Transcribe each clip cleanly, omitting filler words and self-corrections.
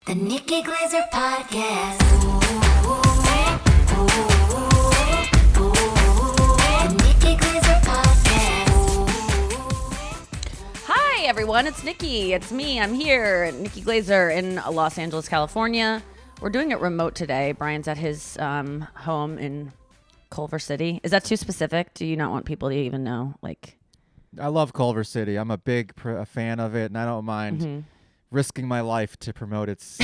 The Nikki Glaser Podcast. The Nikki Glaser Podcast. Hi, everyone. It's Nikki. It's me. I'm here, Nikki Glaser in Los Angeles, California. We're doing it remote today. Brian's at his home in Culver City. Is that too specific? Do you not want people to even know? I love Culver City. I'm a big fan of it, and I don't mind risking my life to promote its.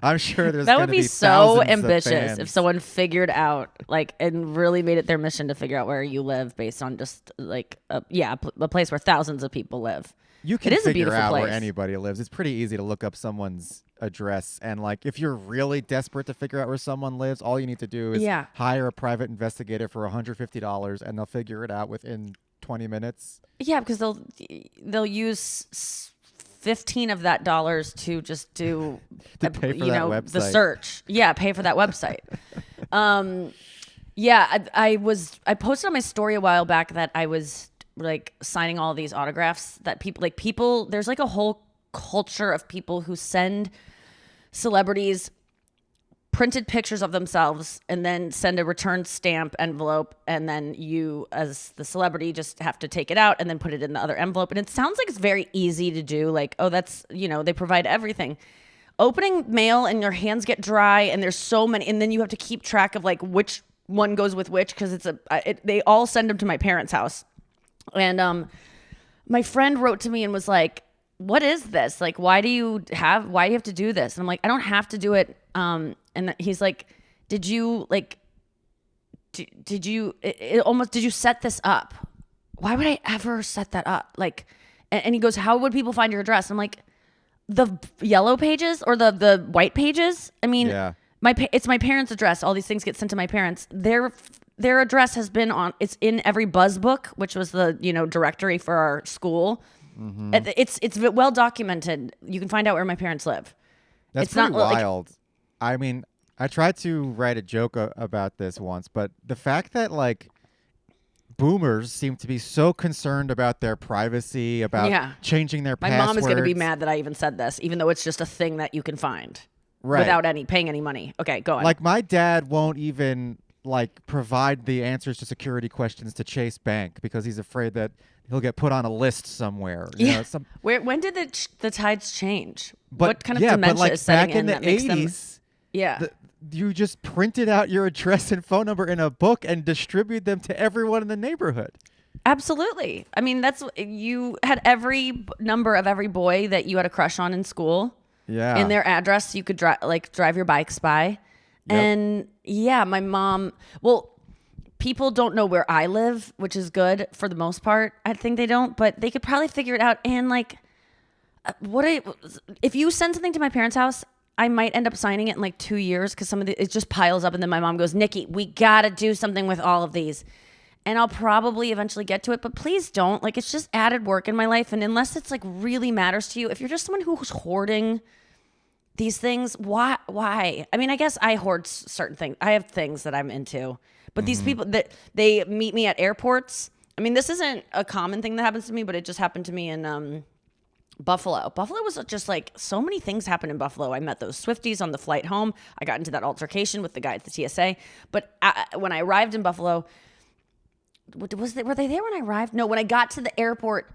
I'm sure there's that would be so ambitious of if someone figured out and really made it their mission to figure out where you live based on just a place where thousands of people live. You can it is figure out place. Where anybody lives. It's pretty easy to look up someone's address, and if you're really desperate to figure out where someone lives, all you need to do is hire a private investigator for $150, and they'll figure it out within 20 minutes. Yeah, because they'll use 15 of that dollars to just do to pay for that website. The search. Yeah, pay for that website. I posted on my story a while back that I was signing all these autographs that people there's a whole culture of people who send celebrities printed pictures of themselves and then send a return stamp envelope, and then you as the celebrity just have to take it out and then put it in the other envelope. And it sounds like it's very easy to do, that's they provide everything. Opening mail and your hands get dry, and there's so many, and then you have to keep track of which one goes with which, because they all send them to my parents' house. And my friend wrote to me and was like, what is this? Why do you have to do this? And I'm like, I don't have to do it. And he's like, did you set this up? Why would I ever set that up? And he goes, how would people find your address? I'm like, the yellow pages or the white pages? I mean, it's my parents' address. All these things get sent to my parents. Their address has been it's in every buzz book, which was the, directory for our school. Mm-hmm. It's well documented. You can find out where my parents live. That's pretty wild. I mean, I tried to write a joke about this once, but the fact that boomers seem to be so concerned about their privacy, about changing their passwords. My mom is going to be mad that I even said this, even though it's just a thing that you can find without paying any money. Okay, go on. My dad won't even provide the answers to security questions to Chase Bank because he's afraid that he'll get put on a list somewhere. When did the tides change? What kind of dementia is setting in that makes them? You just printed out your address and phone number in a book and distribute them to everyone in the neighborhood. Absolutely. I mean, you had every number of every boy that you had a crush on in school. Yeah. In their address, you could drive your bikes by. Yep. And my mom, people don't know where I live, which is good for the most part. I think they don't, but they could probably figure it out. And if you send something to my parents' house, I might end up signing it in 2 years because it just piles up. And then my mom goes, Nikki, we got to do something with all of these. And I'll probably eventually get to it, but please don't. It's just added work in my life. And unless it's really matters to you, if you're just someone who's hoarding these things, why? I mean, I guess I hoard certain things. I have things that I'm into. But these people, they meet me at airports. I mean, this isn't a common thing that happens to me, but it just happened to me in Buffalo. Buffalo was just so many things happened in Buffalo. I met those Swifties on the flight home. I got into that altercation with the guy at the TSA. But when I arrived in Buffalo, were they there when I arrived? No, when I got to the airport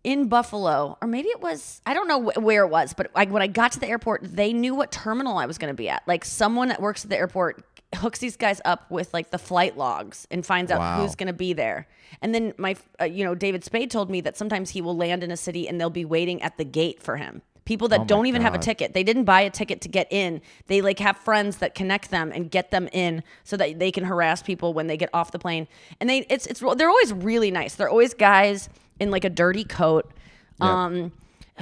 in Buffalo, or maybe it was, I don't know where it was, but when I got to the airport, they knew what terminal I was going to be at. Someone that works at the airport hooks these guys up with the flight logs and finds out who's going to be there. And then my, David Spade told me that sometimes he will land in a city and they'll be waiting at the gate for him. People that don't even have a ticket. They didn't buy a ticket to get in. They have friends that connect them and get them in so that they can harass people when they get off the plane. And they're always really nice. They're always guys in a dirty coat. Yep.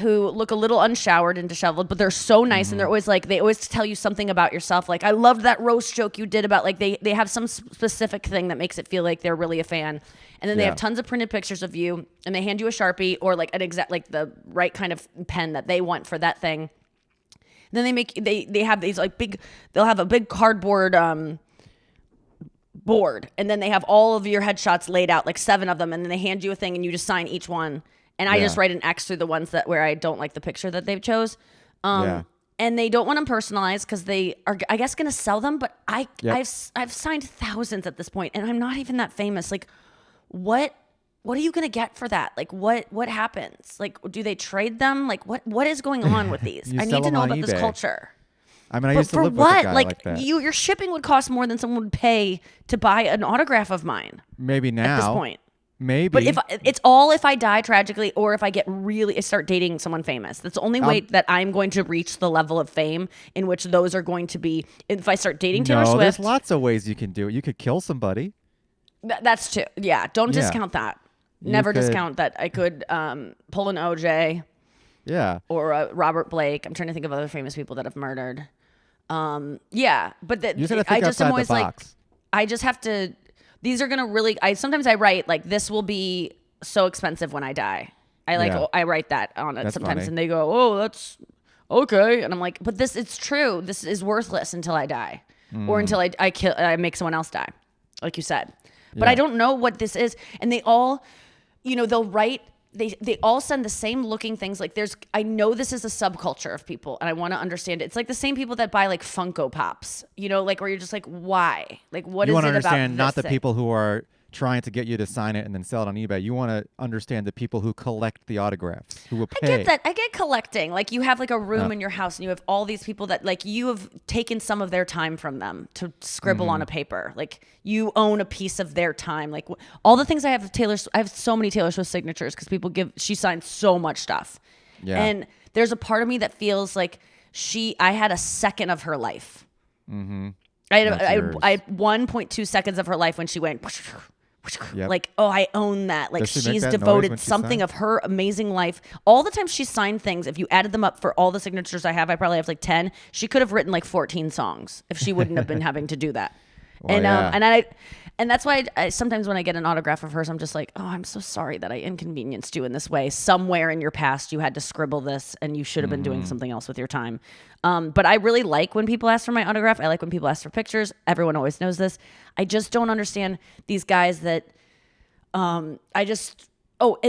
Who look a little unshowered and disheveled, but they're so nice. And they're always they always tell you something about yourself. I loved that roast joke you did about they have some specific thing that makes it feel like they're really a fan. And then they have tons of printed pictures of you, and they hand you a Sharpie or an exact, the right kind of pen that they want for that thing. And then they have these they'll have a big cardboard, board. And then they have all of your headshots laid out, 7 of them. And then they hand you a thing and you just sign each one. and I Yeah. just write an X through the ones that where I don't like the picture that they've chose. Yeah. And they don't want them personalized because they are, I guess, going to sell them. But Yep. I've signed thousands at this point, and I'm not even that famous. Like, what are you going to get for that? Like, what happens? Like, do they trade them? Like, what is going on with these? You I sell need to them know on about this eBay. culture. I mean, I But used to for live with a what? guy Like, like that. your shipping would cost more than someone would pay to buy an autograph of mine Maybe now. at this point. Maybe. But it's all if I die tragically or if I start dating someone famous. That's the only way that I'm going to reach the level of fame in which those are going to be. If I start dating Taylor no, there's Swift, lots of ways you can do it. You could kill somebody. that's too. Yeah, don't Yeah. discount that. You Never could- discount that I could pull an OJ Yeah. or Robert Blake. I'm trying to think of other famous people that have murdered. Yeah, but You just gotta I think just am outside always the like, box. I just have to. These are gonna really. Sometimes I write like this will be so expensive when I die. Yeah. I write that on it That's sometimes, funny. and they go, "Oh, that's okay," and I'm like, "But it's true. This is worthless until I die, or until I make someone else die, like you said." But Yeah. I don't know what this is, and they all, they'll write. They all send the same looking things. Like I know this is a subculture of people, and I want to understand it. It's like the same people that buy like Funko Pops, like where you're just like, why? Like, what You is want it to about understand not this the thing? people who are trying to get you to sign it and then sell it on eBay. You want to understand the people who collect the autographs, who will pay. I get that. I get collecting. Like you have like a room in your house and you have all these people that like you have taken some of their time from them to scribble Mm-hmm. on a paper. Like you own a piece of their time. Like all the things I have of I have so many Taylor Swift signatures because she signed so much stuff. Yeah. And there's a part of me that feels like I had a second of her life. Mm-hmm. I That's had yours. 1.2 seconds of her life when she went. Yep. Like, oh, I own that. Like, Does she make she's that noise devoted when she something signs? of her amazing life. All the time she signed things, if you added them up for all the signatures I have, I probably have like 10. She could have written like 14 songs if she wouldn't have been having to do that. Well, yeah. And that's why I sometimes when I get an autograph of hers, I'm just like, oh, I'm so sorry that I inconvenienced you in this way. Somewhere in your past, you had to scribble this, and you should have been doing Mm-hmm. something else with your time. But I really like when people ask for my autograph. I like when people ask for pictures. Everyone always knows this. I just don't understand these guys that. And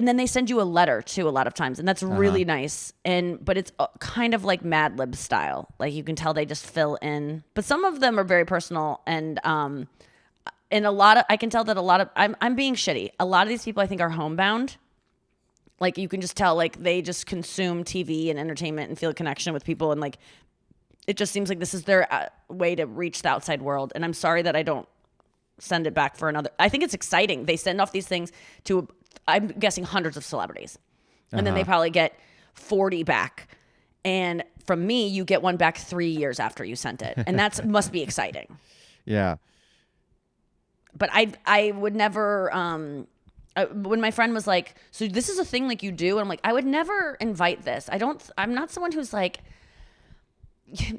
then they send you a letter too a lot of times, and that's really nice. But it's kind of like Mad Lib style. Like you can tell they just fill in. But some of them are very personal, and I can tell that a lot of I'm being shitty. A lot of these people I think are homebound. Like you can just tell like they just consume TV and entertainment and feel a connection with people, and like it just seems like this is their way to reach the outside world. And I'm sorry that I don't send it back for another. I think it's exciting. They send off these things to, I'm guessing, hundreds of celebrities. And then they probably get 40 back. And from me, you get one back 3 years after you sent it. And that must be exciting. Yeah. But I would never, when my friend was like, so this is a thing like you do? And I'm like, I would never invite this. I'm not someone who's like,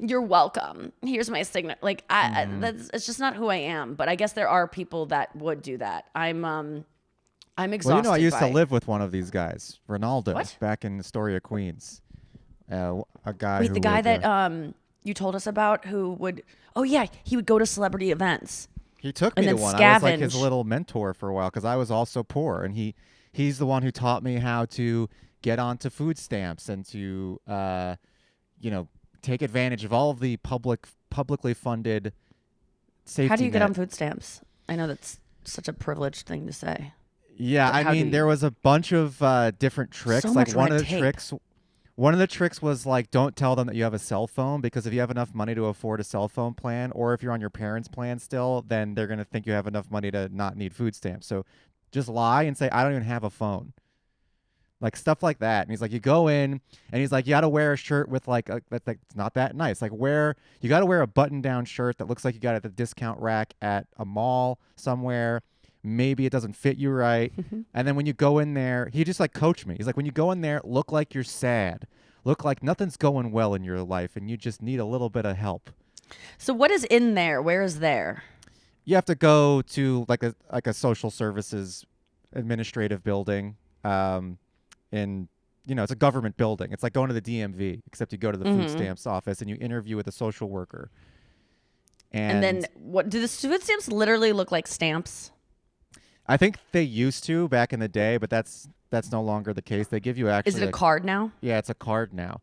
you're welcome. Here's my signature. Like it's just not who I am. But I guess there are people that would do that. I'm exhausted. Well, I used to by- live with one of these guys, Ronaldo, What? back in Astoria, Queens. A guy. Wait, who the guy would, that you told us about who would? Oh yeah, he would go to celebrity events. he took and me to then one. I was like his scavenge. little mentor for a while because I was also poor, and he's the one who taught me how to get onto food stamps and to take advantage of all of the publicly funded safety How do you get net. on food stamps? I know that's such a privileged thing to say. Yeah, But how I do mean, you- there was a bunch of different tricks. So like much one red of the tape. tricks, one of the tricks was like, don't tell them that you have a cell phone, because if you have enough money to afford a cell phone plan, or if you're on your parents' plan still, then they're gonna think you have enough money to not need food stamps. So just lie and say, I don't even have a phone. Like stuff like that. And he's like, you go in, and he's like, you got to wear a shirt with like that's like it's not that nice. Like you got to wear a button-down shirt that looks like you got it at the discount rack at a mall somewhere. Maybe it doesn't fit you right. And then when you go in there, he just like coached me. He's like, when you go in there, look like you're sad. Look like nothing's going well in your life and you just need a little bit of help. So what is in there? Where is there? You have to go to like a social services administrative building. It's a government building. It's like going to the DMV, except you go to the food stamps office and you interview with a social worker. And then what do the food stamps literally look like stamps? I think they used to back in the day, but that's that's no longer the case. They give you actually. Is it a card now? Yeah, it's a card now.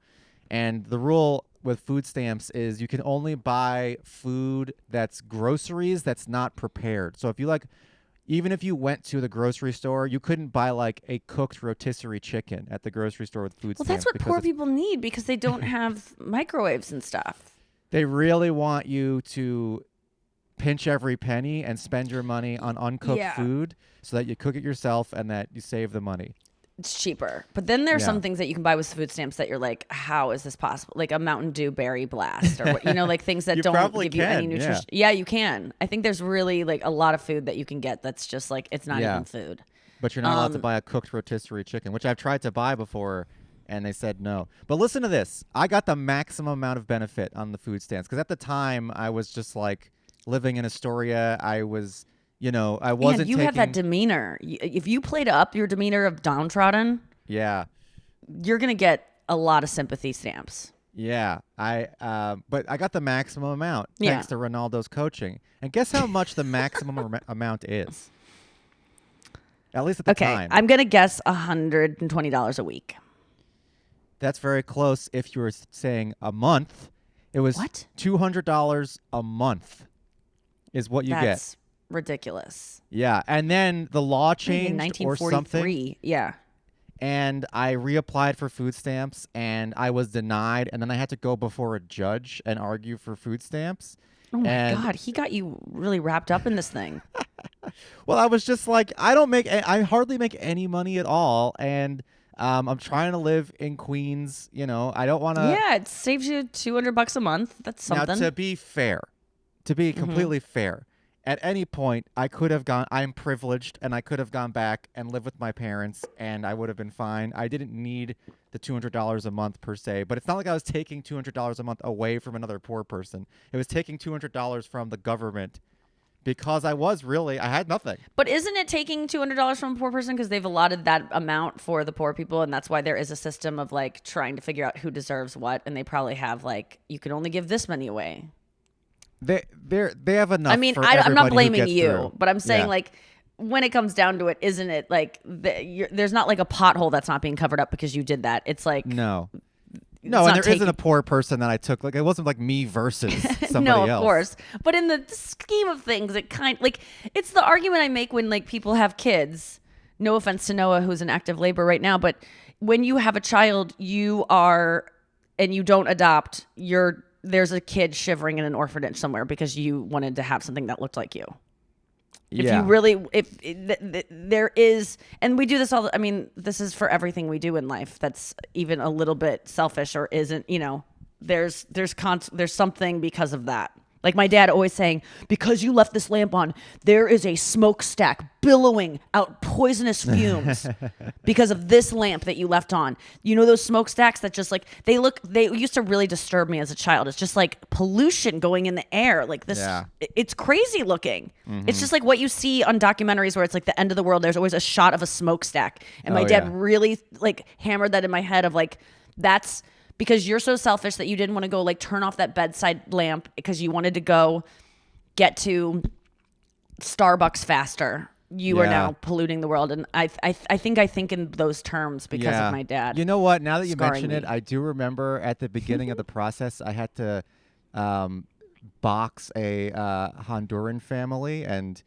And the rule with food stamps is you can only buy food that's groceries that's not prepared. So if you even if you went to the grocery store, you couldn't buy like a cooked rotisserie chicken at the grocery store with food Well, stamps. that's what poor people need because they don't have microwaves and stuff. They really want you to pinch every penny and spend your money on uncooked food so that you cook it yourself and that you save the money. It's cheaper. But then there's some things that you can buy with food stamps that you're like, how is this possible? Like a Mountain Dew Berry Blast or like things that don't give you any nutrition. Yeah, you can. I think there's really like a lot of food that you can get that's just like it's not even food. But you're not allowed to buy a cooked rotisserie chicken, which I've tried to buy before and they said no. But listen to this. I got the maximum amount of benefit on the food stamps because at the time I was just like living in Astoria. I was I wasn't. Man, you have that demeanor. If you played up your demeanor of downtrodden, you're gonna get a lot of sympathy stamps. Yeah, but I got the maximum amount thanks to Ronaldo's coaching. And guess how much the maximum amount is? At least at the time. I'm gonna guess $120 a week. That's very close. If you were saying a month, it was $200 a month. Is what you get. That's ridiculous. Yeah, and then the law changed or something. Yeah. And I reapplied for food stamps, and I was denied, and then I had to go before a judge and argue for food stamps. Oh my God, he got you really wrapped up in this thing. Well, I was just like, I hardly make any money at all, and I'm trying to live in Queens. I don't want to. Yeah, it saves you $200 a month. That's something. Now, to be fair, completely fair. At any point, I could have gone. I'm privileged, and I could have gone back and lived with my parents, and I would have been fine. I didn't need the $200 a month per se, but it's not like I was taking $200 a month away from another poor person. It was taking $200 from the government because I had nothing. But isn't it taking $200 from a poor person because they've allotted that amount for the poor people, and that's why there is a system of like trying to figure out who deserves what, and they probably have like you can only give this money away. They have enough. I mean, I'm not blaming you, but I'm saying like when it comes down to it, isn't it like there's not like a pothole that's not being covered up because you did that? It's like no, and there isn't a poor person that I took. Like it wasn't like me versus somebody else. No, of course. But in the scheme of things, it's the argument I make when like people have kids. No offense to Noah, who's in active labor right now, but when you have a child, and you don't adopt, there's a kid shivering in an orphanage somewhere because you wanted to have something that looked like you. There is, and we do this this is for everything we do in life that's even a little bit selfish or isn't, there's something because of that. Like my dad always saying, because you left this lamp on, there is a smokestack billowing out poisonous fumes because of this lamp that you left on. Those smokestacks that just like, they used to really disturb me as a child. It's just like pollution going in the air. Like this, it's crazy looking. Mm-hmm. It's just like what you see on documentaries where it's like the end of the world. There's always a shot of a smokestack. And my dad really like hammered that in my head of like, that's because you're so selfish that you didn't want to go like turn off that bedside lamp because you wanted to go get to Starbucks faster. You are now polluting the world. And I think in those terms because of my dad. You know what? Now that you mention it, I do remember at the beginning of the process, I had to box a Honduran family and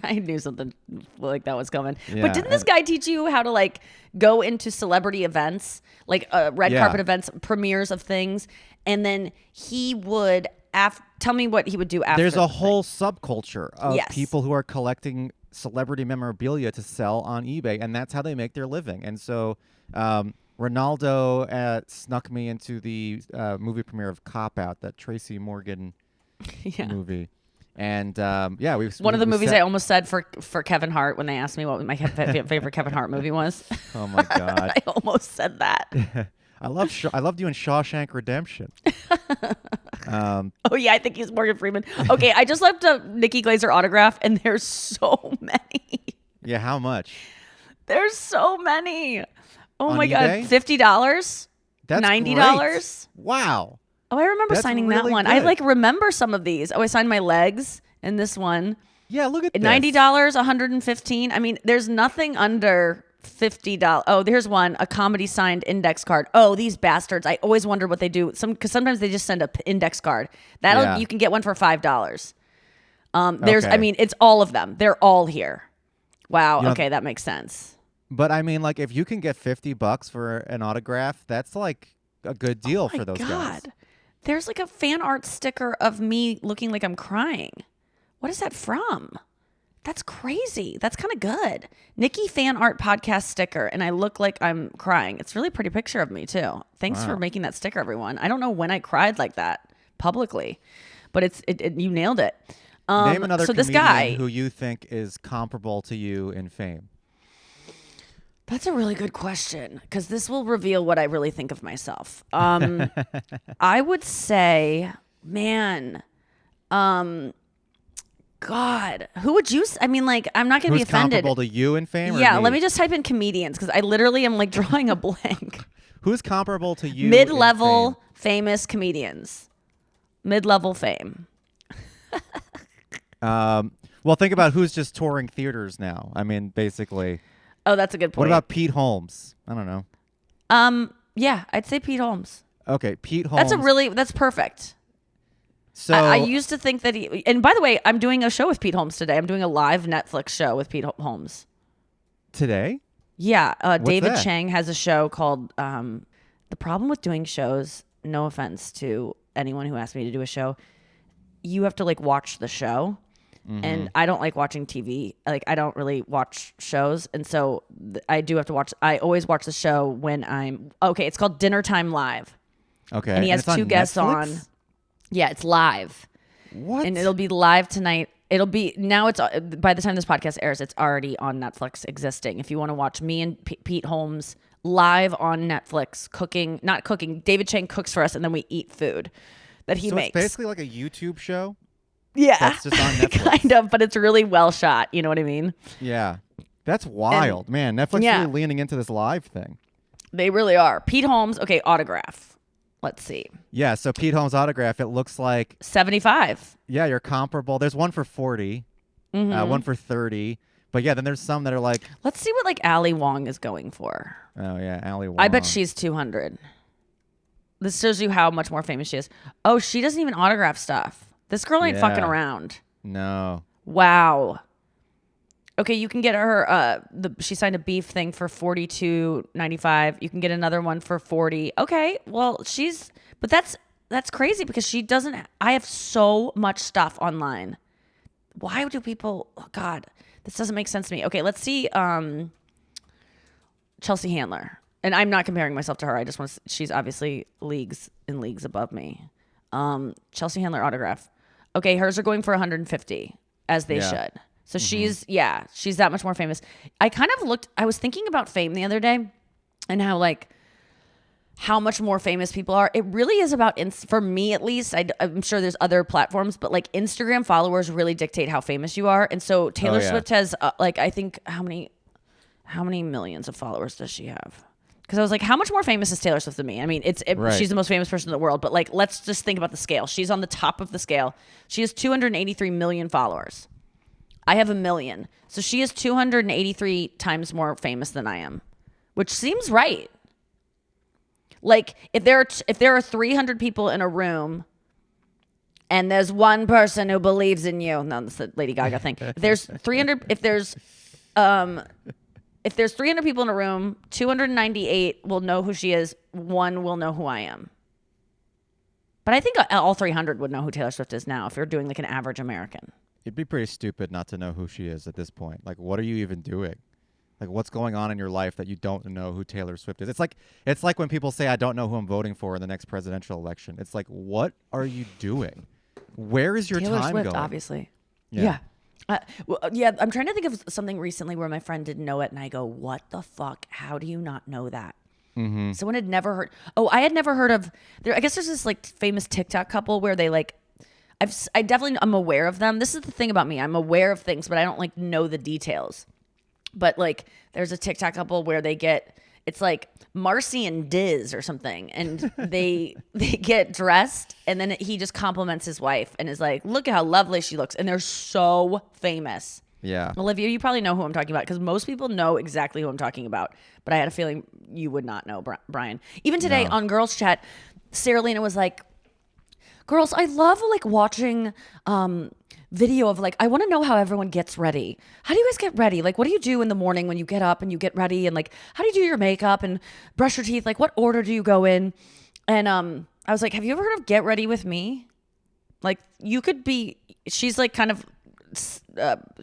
I knew something like that was coming. Yeah, but didn't this guy teach you how to like go into celebrity events, like red carpet events, premieres of things, and then he would tell me what he would do after. There's a whole subculture of people who are collecting celebrity memorabilia to sell on eBay, and that's how they make their living. And so Ronaldo snuck me into the movie premiere of Cop Out, that Tracy Morgan movie. And one of the movies I almost said for Kevin Hart when they asked me what my favorite Kevin Hart movie was. Oh my God! I almost said that. I loved you in Shawshank Redemption. Oh yeah, I think he's Morgan Freeman. Okay, I just left a Nikki Glaser autograph, and there's so many. Yeah, how much? There's so many. Oh on my eBay? God, $50. That's $90. Wow. Oh, I remember signing that one. Good. I like remember some of these. Oh, I signed my legs in this one. Yeah, look at this. $90, $115. I mean, there's nothing under $50. Oh, there's one, a comedy signed index card. Oh, these bastards. I always wonder what they do. Because sometimes they just send a index card. You can get one for $5. I mean, it's all of them. They're all here. Wow. Okay, that makes sense. But I mean, like, if you can get $50 for an autograph, that's like a good deal for those guys. There's like a fan art sticker of me looking like I'm crying. What is that from? That's crazy. That's kind of good. Nikki fan art podcast sticker, and I look like I'm crying. It's a really pretty picture of me too. Thanks for making that sticker, everyone. I don't know when I cried like that publicly, but you nailed it. Name another comedian who you think is comparable to you in fame. That's a really good question, because this will reveal what I really think of myself. I would say, man, God, who would you? I mean, like, I'm not going to be offended. Comparable to you in fame? Yeah, let me just type in comedians, because I literally am like drawing a blank. Who's comparable to you? Mid-level famous comedians. Mid-level fame. Well, think about who's just touring theaters now. I mean, basically. Oh, that's a good point. What about Pete Holmes? I don't know. Yeah, I'd say Pete Holmes. Okay, Pete Holmes. That's perfect. So I used to think that and by the way, I'm doing a show with Pete Holmes today. I'm doing a live Netflix show with Pete Holmes. Today? Yeah. David that? Chang has a show called, The Problem with Doing Shows, no offense to anyone who asked me to do a show, you have to like watch the show. And I don't like watching TV. Like, I don't really watch shows. And so I do have to watch. I always watch the show when it's called Dinner Time Live. Okay. And he has two guests on. Yeah, it's live. What? And it'll be live tonight. It'll be, now it's, by the time this podcast airs, it's already on Netflix existing. If you want to watch me and Pete Holmes live on Netflix not cooking. David Chang cooks for us, and then we eat food that he makes. It's basically like a YouTube show? Yeah, that's just on Netflix. Kind of, but it's really well shot. You know what I mean? Yeah, that's wild, man. Netflix really leaning into this live thing. They really are. Pete Holmes, okay, autograph. Let's see. Yeah, so Pete Holmes autograph. It looks like 75. Yeah, you're comparable. There's one for 40, one for 30. But yeah, then there's some that are like. Let's see what like Ali Wong is going for. Oh yeah, Ali Wong. I bet she's 200. This shows you how much more famous she is. Oh, she doesn't even autograph stuff. This girl ain't fucking around. No. Wow. Okay, you can get her. She signed a beef thing for $42.95. You can get another one for $40. Okay, well but that's crazy because she doesn't. I have so much stuff online. Why do people? Oh God, this doesn't make sense to me. Okay, let's see. Chelsea Handler, and I'm not comparing myself to her. I just want. She's obviously leagues and leagues above me. Chelsea Handler autograph. Okay, hers are going for 150, as they should. So she's that much more famous. I was thinking about fame the other day and how much more famous people are. It really is about, for me at least, I'm sure there's other platforms, but like Instagram followers really dictate how famous you are. And so Taylor Swift has I think how many millions of followers does she have? Because I was like, how much more famous is Taylor Swift than me? I mean, she's the most famous person in the world, but like, let's just think about the scale. She's on the top of the scale. She has 283 million followers. I have 1 million. So she is 283 times more famous than I am, which seems right. Like, if there are 300 people in a room and there's one person who believes in you, no, that's the Lady Gaga thing. If there's 300 people in a room, 298 will know who she is. 1 will know who I am. But I think all 300 would know who Taylor Swift is now if you're doing like an average American. It'd be pretty stupid not to know who she is at this point. Like, what are you even doing? Like, what's going on in your life that you don't know who Taylor Swift is? It's like when people say, I don't know who I'm voting for in the next presidential election. It's like, what are you doing? Where is your Taylor time Swift, going? Obviously. Yeah. I'm trying to think of something recently where my friend didn't know it, and I go, what the fuck? How do you not know that? Mm-hmm. Someone had never heard. Oh, I had never heard of. I guess there's this like famous TikTok couple where they like. I definitely am aware of them. This is the thing about me. I'm aware of things, but I don't like know the details. But like, there's a TikTok couple where it's like Marcy and Diz or something, and they get dressed, and then he just compliments his wife and is like, "Look at how lovely she looks," and they're so famous. Yeah. Olivia, you probably know who I'm talking about because most people know exactly who I'm talking about. But I had a feeling you would not know, Brian. Even today No. on Girls Chat, Sarah Lena was like, girls, I love like watching video of like, I want to know how everyone gets ready. How do you guys get ready? Like, what do you do in the morning when you get up and you get ready? And like, how do you do your makeup and brush your teeth? Like, what order do you go in? And I was like, have you ever heard of Get Ready With Me? Like, you could be, she's like kind of,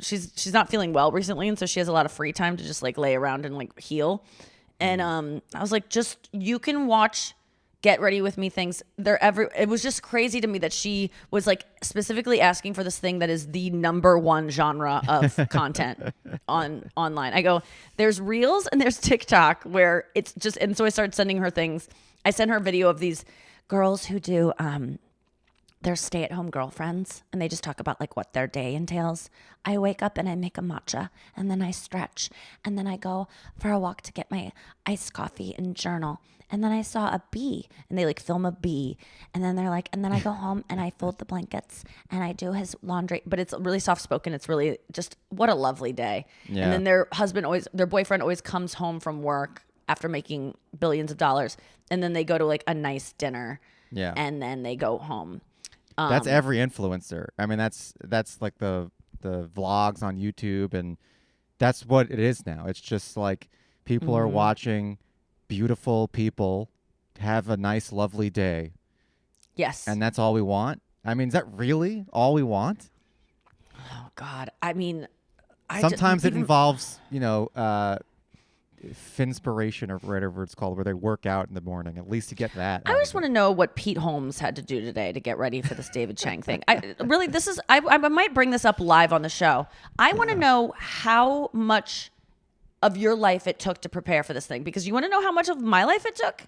she's not feeling well recently. And so she has a lot of free time to just like lay around and like heal. And I was like, just, you can watch Get Ready With Me things. It was just crazy to me that she was like specifically asking for this thing that is the number one genre of content online. I go, there's Reels and there's TikTok where it's just, and so I started sending her things. I sent her a video of these girls who do their stay-at-home girlfriends, and they just talk about like what their day entails. I wake up and I make a matcha, and then I stretch, and then I go for a walk to get my iced coffee and journal, and then I saw a bee, and they like film a bee, and then they're like, and then I go home and I fold the blankets and I do his laundry. But it's really soft-spoken. It's really just what a lovely day. Yeah. And then their boyfriend always comes home from work after making billions of dollars, and then they go to like a nice dinner. Yeah. And then they go home. That's every influencer. I mean, that's like the vlogs on YouTube, and that's what it is now. It's just like people are watching beautiful people have a nice, lovely day. Yes. And that's all we want? I mean, is that really all we want? Oh, God. I mean, Sometimes it involves, finspiration or whatever it's called, where they work out in the morning. At least to get that. I just want to know what Pete Holmes had to do today to get ready for this David Chang thing. I might bring this up live on the show. I want to know how much of your life it took to prepare for this thing, because you want to know how much of my life it took?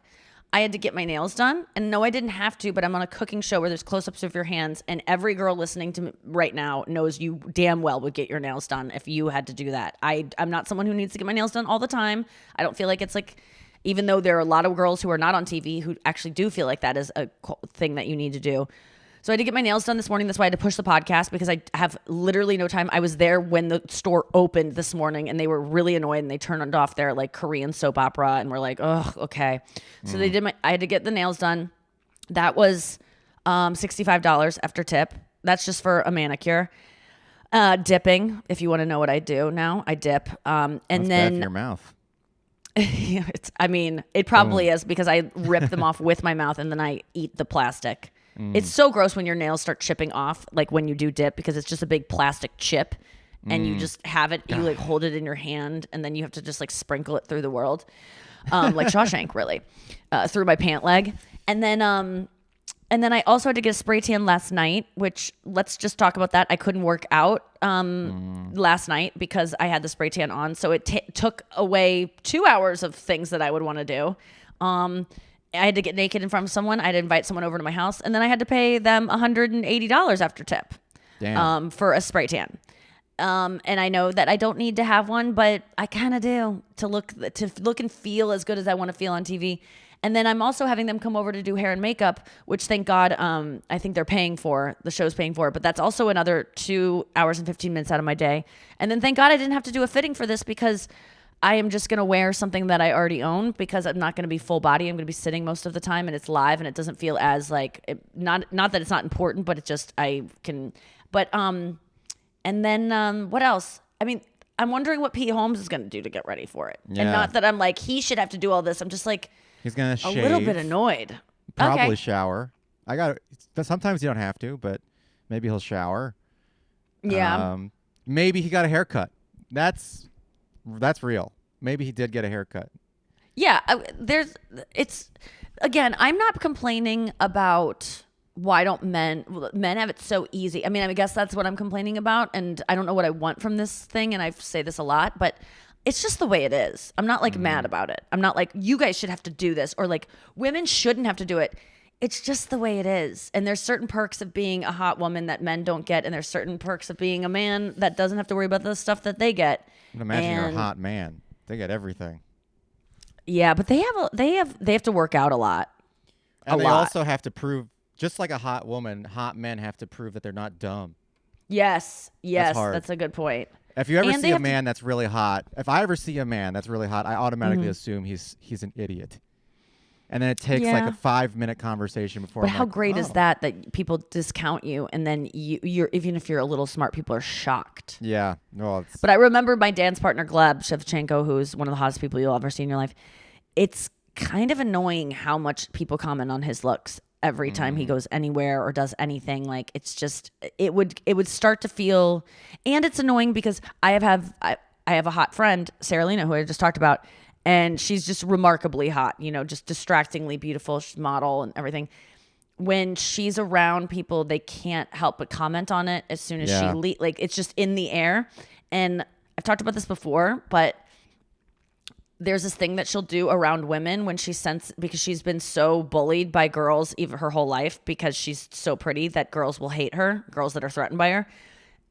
I had to get my nails done, and no, I didn't have to, but I'm on a cooking show where there's close-ups of your hands, and every girl listening to me right now knows you damn well would get your nails done if you had to do that. I'm not someone who needs to get my nails done all the time. I don't feel like it's like, even though there are a lot of girls who are not on TV who actually do feel like that is a thing that you need to do. So I had to get my nails done this morning. That's why I had to push the podcast, because I have literally no time. I was there when the store opened this morning, and they were really annoyed, and they turned off their like Korean soap opera, and we're like, oh, okay. So I had to get the nails done. That was $65 after tip. That's just for a manicure. Dipping, if you want to know what I do now, I dip. And That's then bad for your mouth. it probably is, because I rip them off with my mouth and then I eat the plastic. It's so gross when your nails start chipping off, like when you do dip, because it's just a big plastic chip, and you just have it, you like hold it in your hand, and then you have to just like sprinkle it through the world, like Shawshank, really, through my pant leg. And then I also had to get a spray tan last night, which, let's just talk about that. I couldn't work out last night because I had the spray tan on, so it took away 2 hours of things that I would want to do. I had to get naked in front of someone. I had to invite someone over to my house, and then I had to pay them $180 after tip. Damn. For a spray tan. And I know that I don't need to have one, but I kind of do, to look and feel as good as I want to feel on TV. And then I'm also having them come over to do hair and makeup, which, thank God, I think they're paying for. The show's paying for it, but that's also another 2 hours and 15 minutes out of my day. And then thank God I didn't have to do a fitting for this, because I am just going to wear something that I already own, because I'm not going to be full body. I'm going to be sitting most of the time, and it's live, and it doesn't feel as like, not that it's not important, but it just, I can, but, and then, what else? I mean, I'm wondering what Pete Holmes is going to do to get ready for it. Yeah. And not that I'm like, he should have to do all this. I'm just like, He's going to shave. a little bit annoyed. Probably Okay. shower. Sometimes you don't have to, but maybe he'll shower. Yeah. Maybe he got a haircut. That's real. Maybe he did get a haircut. Yeah, again, I'm not complaining about why don't men have it so easy. I mean, I guess that's what I'm complaining about, and I don't know what I want from this thing, and I say this a lot, but it's just the way it is. I'm not like mad about it. I'm not like, you guys should have to do this, or like, women shouldn't have to do it. It's just the way it is. And there's certain perks of being a hot woman that men don't get, and there's certain perks of being a man that doesn't have to worry about the stuff that they get. Imagine you're a hot man. They get everything. Yeah, but they have to work out a lot. And they also have to prove, just like a hot woman, hot men have to prove that they're not dumb. Yes, That's hard. that's a good point. If you ever And see they a have to- man that's really hot, if I ever see a man that's really hot, I automatically assume he's an idiot. And then it takes like Yeah. a 5-minute conversation before. But I'm how like, great is oh. that people discount you, and then you're even if you're a little smart, people are shocked. Yeah. No. It's, But I remember my dance partner Gleb Shevchenko, who's one of the hottest people you'll ever see in your life. It's kind of annoying how much people comment on his looks every time he goes anywhere or does anything. Like it's just it would start to feel, and it's annoying because I have a hot friend, Sarah Lena, who I just talked about. And she's just remarkably hot, just distractingly beautiful. She's a model and everything. When she's around people, they can't help but comment on it as soon as Yeah. like it's just in the air. And I've talked about this before, but there's this thing that she'll do around women when because she's been so bullied by girls even her whole life because she's so pretty that girls will hate her, girls that are threatened by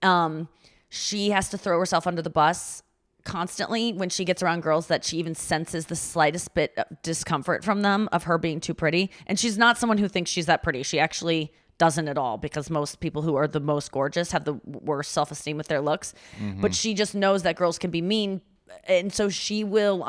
her. She has to throw herself under the bus constantly when she gets around girls that she even senses the slightest bit of discomfort from them of her being too pretty. And she's not someone who thinks she's that pretty. She actually doesn't at all, because most people who are the most gorgeous have the worst self-esteem with their looks. But she just knows that girls can be mean. And so she will,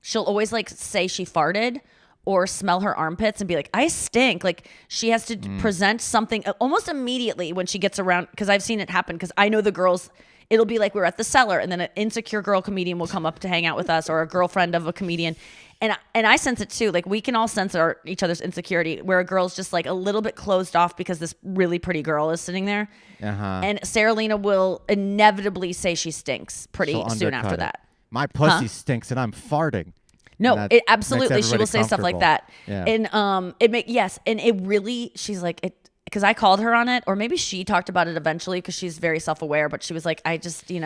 she'll always like say she farted or smell her armpits and be like, I stink. Like she has to present something almost immediately when she gets around. Cause I've seen it happen. Cause I know the girls, it'll be like we're at the cellar and then an insecure girl comedian will come up to hang out with us, or a girlfriend of a comedian. And I sense it too. Like we can all sense each other's insecurity, where a girl's just like a little bit closed off because this really pretty girl is sitting there. And Sarah Lena will inevitably say she stinks pretty She'll soon undercut after it. that. My pussy stinks and I'm farting. No, And that it absolutely. makes She will everybody say stuff like comfortable. that. Yeah. And and it really, she's like, because I called her on it, or maybe she talked about it eventually because she's very self-aware, but she was like, I just, she's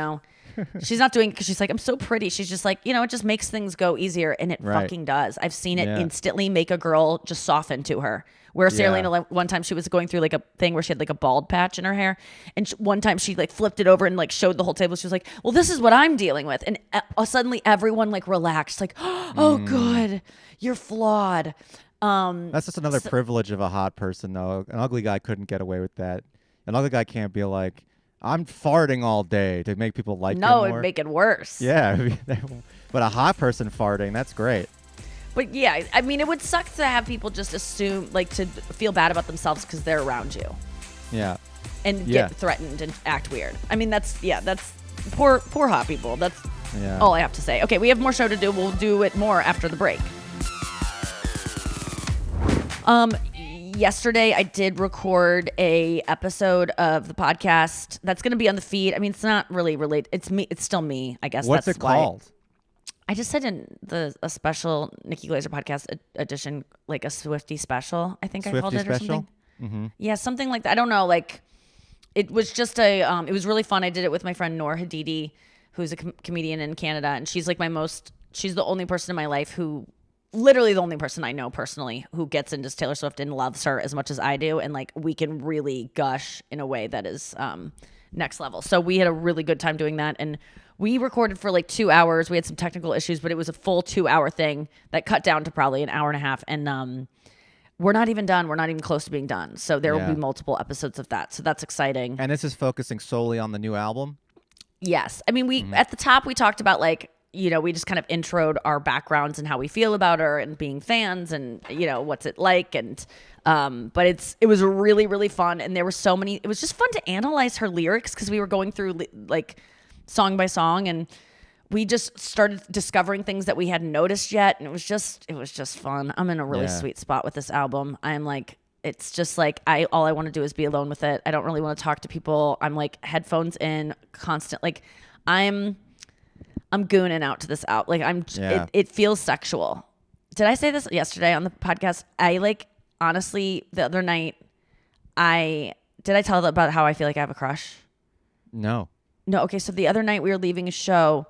not doing it because she's like, I'm so pretty. She's just like, it just makes things go easier, and it Right. fucking does. I've seen it Yeah. instantly make a girl just soften to her. Where Sarah Yeah. Lena, like, one time she was going through like a thing where she had like a bald patch in her hair, and one time she like flipped it over and like showed the whole table. She was like, well, this is what I'm dealing with. And suddenly everyone like relaxed, like, oh, good, you're flawed. That's just another privilege of a hot person, though. An ugly guy couldn't get away with that. An ugly guy can't be like, I'm farting all day to make people like No, you it'd more. make it worse. Yeah. But a hot person farting, that's great. But yeah, I mean, it would suck to have people just assume, like, to feel bad about themselves because they're around you Yeah. and Yeah. get threatened and act weird. I mean, that's poor hot people. That's Yeah. all I have to say. Okay, we have more show to do. We'll do it more after the break. Yesterday I did record a episode of the podcast that's going to be on the feed. I mean, it's not really related. It's me. It's still me, I guess. What's that's it why. called? I just said in a special Nikki Glaser podcast edition, like a Swiftie special, I think I called Swiftie it or special? something. Yeah, something like that. I don't know. Like, it was just it was really fun. I did it with my friend Noor Hadidi, who's a comedian in Canada. And she's like she's the only person in my life literally the only person I know personally who gets into Taylor Swift and loves her as much as I do. And like, we can really gush in a way that is next level. So we had a really good time doing that. And we recorded for like 2 hours. We had some technical issues, but it was a full 2-hour thing that cut down to probably an hour and a half. And we're not even done. We're not even close to being done. So there will be multiple episodes of that. So that's exciting. And this is focusing solely on the new album? Yes. I mean, at the top, we talked about like, we just kind of introed our backgrounds and how we feel about her and being fans and, what's it like. And, but it was really, really fun. And there were so many, it was just fun to analyze her lyrics because we were going through like song by song, and we just started discovering things that we hadn't noticed yet. And it was just fun. I'm in a really sweet spot with this album. I'm like, it's just like, all I want to do is be alone with it. I don't really want to talk to people. I'm like headphones in constant, like I'm gooning out to this out. Like it feels sexual. Did I say this yesterday on the podcast? I like, honestly, the other night, did I tell about how I feel like I have a crush? No. Okay. So the other night we were leaving a show,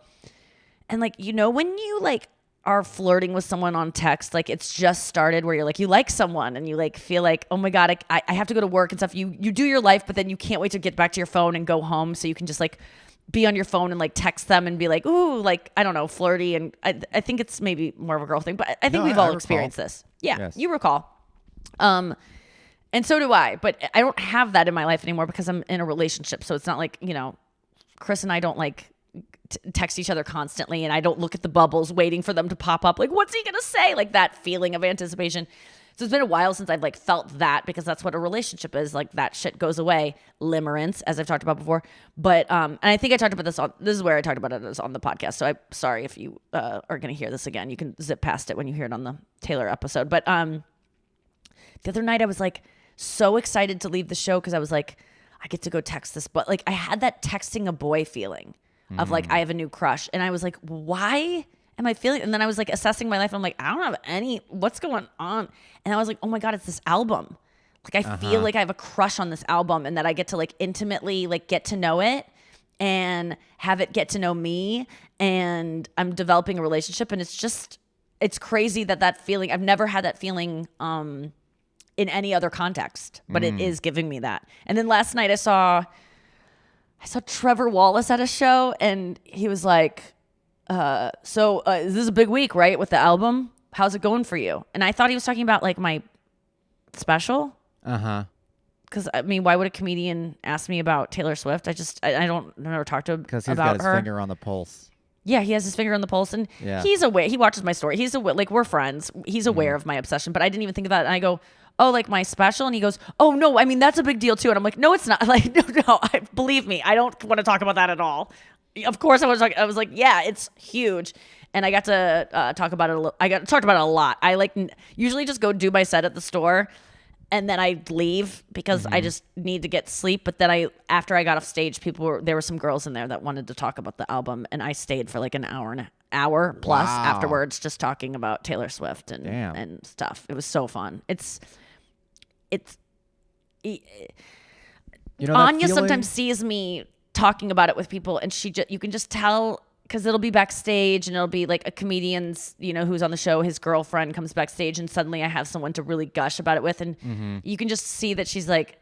and like, when you like are flirting with someone on text, like it's just started, where you're like, you like someone and you like feel like, oh my God, I have to go to work and stuff. You do your life, but then you can't wait to get back to your phone and go home so you can just like be on your phone and like text them and be like, ooh, like, I don't know, flirty. And I think it's maybe more of a girl thing, but I think we've all experienced this. Yeah. Yes. You recall. And so do I, but I don't have that in my life anymore because I'm in a relationship. So it's not like, Chris and I don't like text each other constantly, and I don't look at the bubbles waiting for them to pop up. Like, what's he gonna say? Like that feeling of anticipation. So it's been a while since I've like felt that, because that's what a relationship is. Like that shit goes away. Limerence, as I've talked about before. But and I think I talked about this is where I talked about it, is on the podcast. So I'm sorry if you are going to hear this again. You can zip past it when you hear it on the Taylor episode. But the other night I was like so excited to leave the show, because I was like, I get to go text this. But like I had that texting a boy feeling of like, I have a new crush. And I was like, why am I feeling? And then I was like assessing my life. And I'm like, I don't have what's going on? And I was like, oh my God, it's this album. Like I feel like I have a crush on this album, and that I get to like intimately like get to know it and have it get to know me. And I'm developing a relationship. And it's crazy that feeling, I've never had that feeling in any other context, but it is giving me that. And then last night I saw Trevor Wallace at a show, and he was like, this is a big week, right? With the album. How's it going for you? And I thought he was talking about like my special. Because I mean, why would a comedian ask me about Taylor Swift? I don't never talk to him Because he's about got his her. finger on the pulse. Yeah, he has his finger on the pulse, and Yeah. he's aware. He watches my story. He's aware. Like, we're friends. He's aware of my obsession, but I didn't even think of that. And I go, oh, like my special? And he goes, oh no, I mean, that's a big deal too. And I'm like, no, it's not. Like, no, believe me, I don't want to talk about that at all. Of course, I was like, yeah, it's huge. And I got to talk about it. I got talked about it a lot. I like usually just go do my set at the store, and then I leave because I just need to get sleep. But then after I got off stage, there were some girls in there that wanted to talk about the album, and I stayed for like an hour plus afterwards, just talking about Taylor Swift and stuff. It was so fun. You know, that Anya feeling? sometimes sees me talking about it with people, and you can just tell, because it'll be backstage, and it'll be like a comedian's, who's on the show, his girlfriend comes backstage, and suddenly I have someone to really gush about it with, and you can just see that she's like,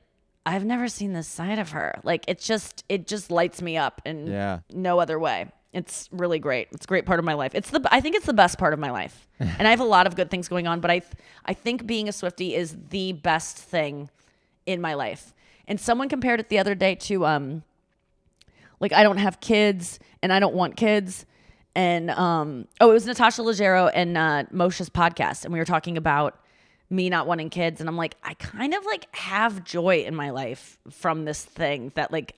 I've never seen this side of her. Like it just lights me up in no other way. It's really great. It's a great part of my life. I think it's the best part of my life, and I have a lot of good things going on, but I think being a Swiftie is the best thing in my life. And someone compared it the other day to like, I don't have kids and I don't want kids. And it was Natasha Leggero and Moshe's podcast, and we were talking about me not wanting kids, and I'm like, I kind of like have joy in my life from this thing that like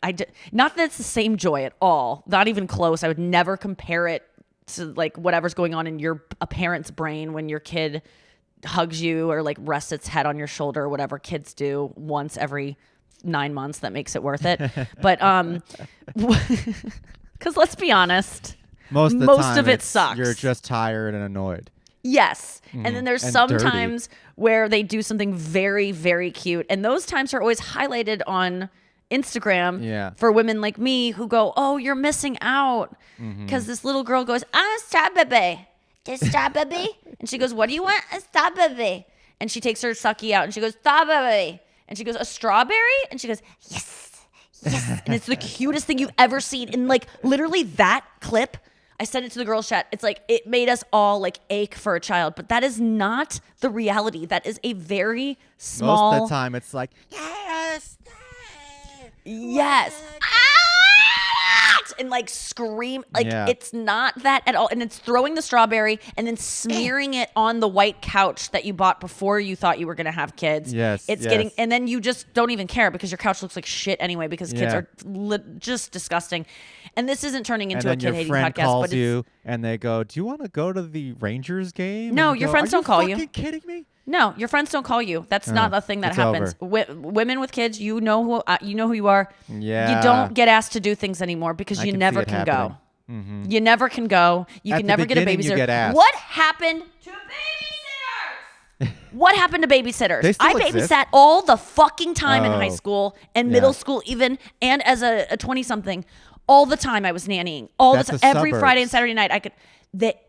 not that it's the same joy at all, not even close. I would never compare it to like whatever's going on in a parent's brain when your kid hugs you or like rests its head on your shoulder, or whatever kids do once every 9 months that makes it worth it. But because let's be honest, most of it sucks. You're just tired and annoyed. Yes. And then there's And some dirty. times where they do something very, very cute. And those times are always highlighted on Instagram for women like me who go, oh, you're missing out. Because this little girl goes, a strawberry. Just strawberry? And she goes, what do you want? A strawberry. And she takes her sucky out and she goes, strawberry. And she goes, a strawberry? And she goes, yes. And it's the cutest thing you've ever seen. And like literally that clip, I sent it to the girls chat. It's like, it made us all like ache for a child, but that is not the reality. That is a very small. Most of the time it's like, yes. And like scream, like it's not that at all. And it's throwing the strawberry and then smearing it on the white couch that you bought before you thought you were going to have kids. Yes. It's getting, and then you just don't even care because your couch looks like shit anyway, because kids are just disgusting. And this isn't turning into a kid hating podcast. And then your friend calls but you and they go, do you want to go to the Rangers game? No, And you your go, friends don't call you. Are you fucking kidding me? No, your friends don't call you. That's not a thing that it's happens. Women with kids, you know who you are. Yeah. You don't get asked to do things anymore because I you can never see it can happening. go. You never can go. You At can the never get a beginning, you babysitter. get asked. What happened to babysitters? What happened to babysitters? They still I exist? babysat all the fucking time in high Oh. school and middle school even, and as a 20-something. All the time I was nannying. All That's the the time. Every suburbs. Friday and Saturday night I could.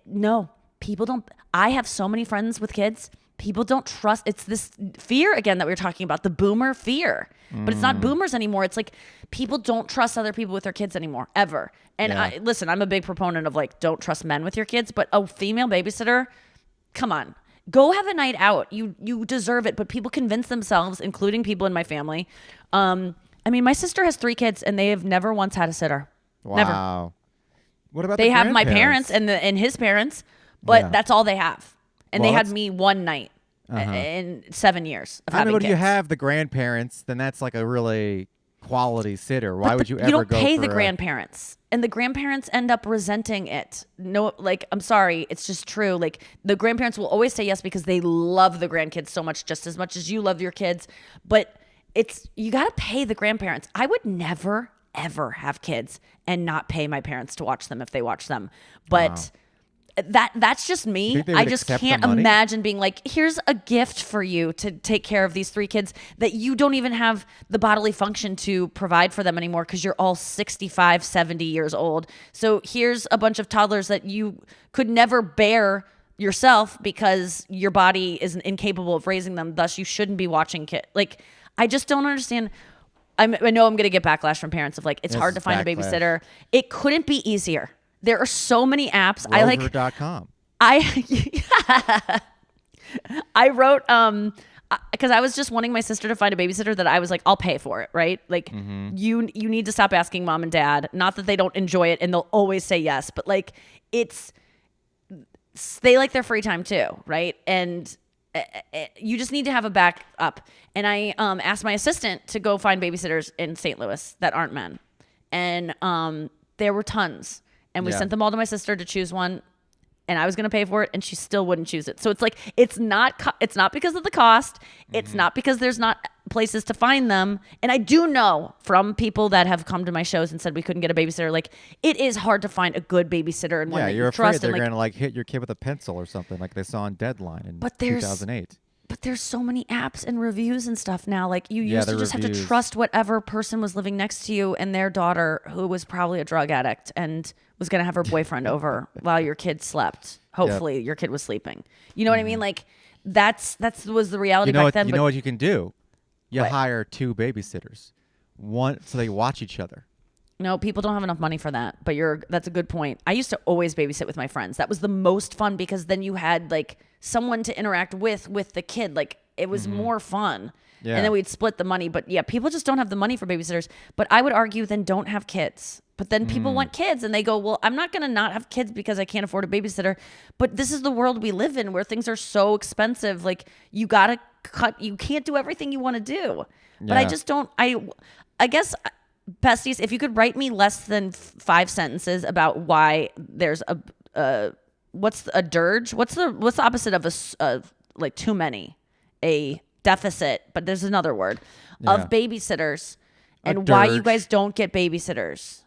No, people don't. I have so many friends with kids. People don't trust. It's this fear again that we were talking about, the boomer fear. But it's not boomers anymore. It's like people don't trust other people with their kids anymore, ever. And listen, I'm a big proponent of like, don't trust men with your kids, but a female babysitter, come on. Go have a night out. You deserve it. But people convince themselves, including people in my family. I mean, my sister has 3 kids and they have never once had a sitter. Never. Wow. What about They the have my parents grandparents? and his parents, but Yeah. that's all they have. And Well, they had that's- me one night in 7 years of I mean, having but if you kids. have the grandparents, then that's like a really quality sitter. Why But would you ever you don't go pay for the a- grandparents, and the grandparents end up resenting it. No, like, I'm sorry, it's just true. Like, the grandparents will always say yes because they love the grandkids so much, just as much as you love your kids. But you got to pay the grandparents. I would never ever have kids and not pay my parents to watch them if they watch them. But that's just me. think they I would just accept the can't money? imagine being like, here's a gift for you to take care of these 3 kids that you don't even have the bodily function to provide for them anymore because you're all 65, 70 years old. So here's a bunch of toddlers that you could never bear yourself because your body is incapable of raising them. Thus, you shouldn't be watching kids. Like, I just don't understand. I know I'm going to get backlash from parents of like, it's Yes, hard to find a backlash. babysitter. It couldn't be easier. There are so many apps. Rover.com. I wrote because I was just wanting my sister to find a babysitter that I was like, I'll pay for it, right? Like you need to stop asking mom and dad. Not that they don't enjoy it and they'll always say yes, but like they like their free time too, right? And you just need to have a backup. And I asked my assistant to go find babysitters in St. Louis that aren't men, and there were tons. And we Yeah. sent them all to my sister to choose one, and I was going to pay for it, and she still wouldn't choose it. So it's like it's not because of the cost. It's not because there's not places to find them. And I do know from people that have come to my shows and said we couldn't get a babysitter, like it is hard to find a good babysitter and one Yeah, that you're you afraid trust. they're And like, going to like hit your kid with a pencil or something like they saw on Deadline in But there's- 2008. but there's so many apps and reviews and stuff now. Like you used the to just have to reviews. trust whatever person was living next to you and their daughter, who was probably a drug addict and was going to have her boyfriend over while your kid slept. Hopefully your kid was sleeping. You know what I mean? Like that was the reality You know back what? then. You but know what you can do? You What? hire 2 babysitters, one so they watch each other. No, people don't have enough money for that. But that's a good point. I used to always babysit with my friends. That was the most fun because then you had like someone to interact with the kid. Like it was more fun. Yeah. And then we'd split the money. But yeah, people just don't have the money for babysitters. But I would argue then don't have kids. But then people want kids and they go, well, I'm not going to not have kids because I can't afford a babysitter. But this is the world we live in where things are so expensive. Like you got to you can't do everything you want to do. But I Yeah. just don't, I guess, besties, if you could write me less than 5 sentences about why there's what's a dirge? What's the opposite of like too many? A deficit, but there's another word Yeah. of babysitters A and why you dirge. guys don't get babysitters.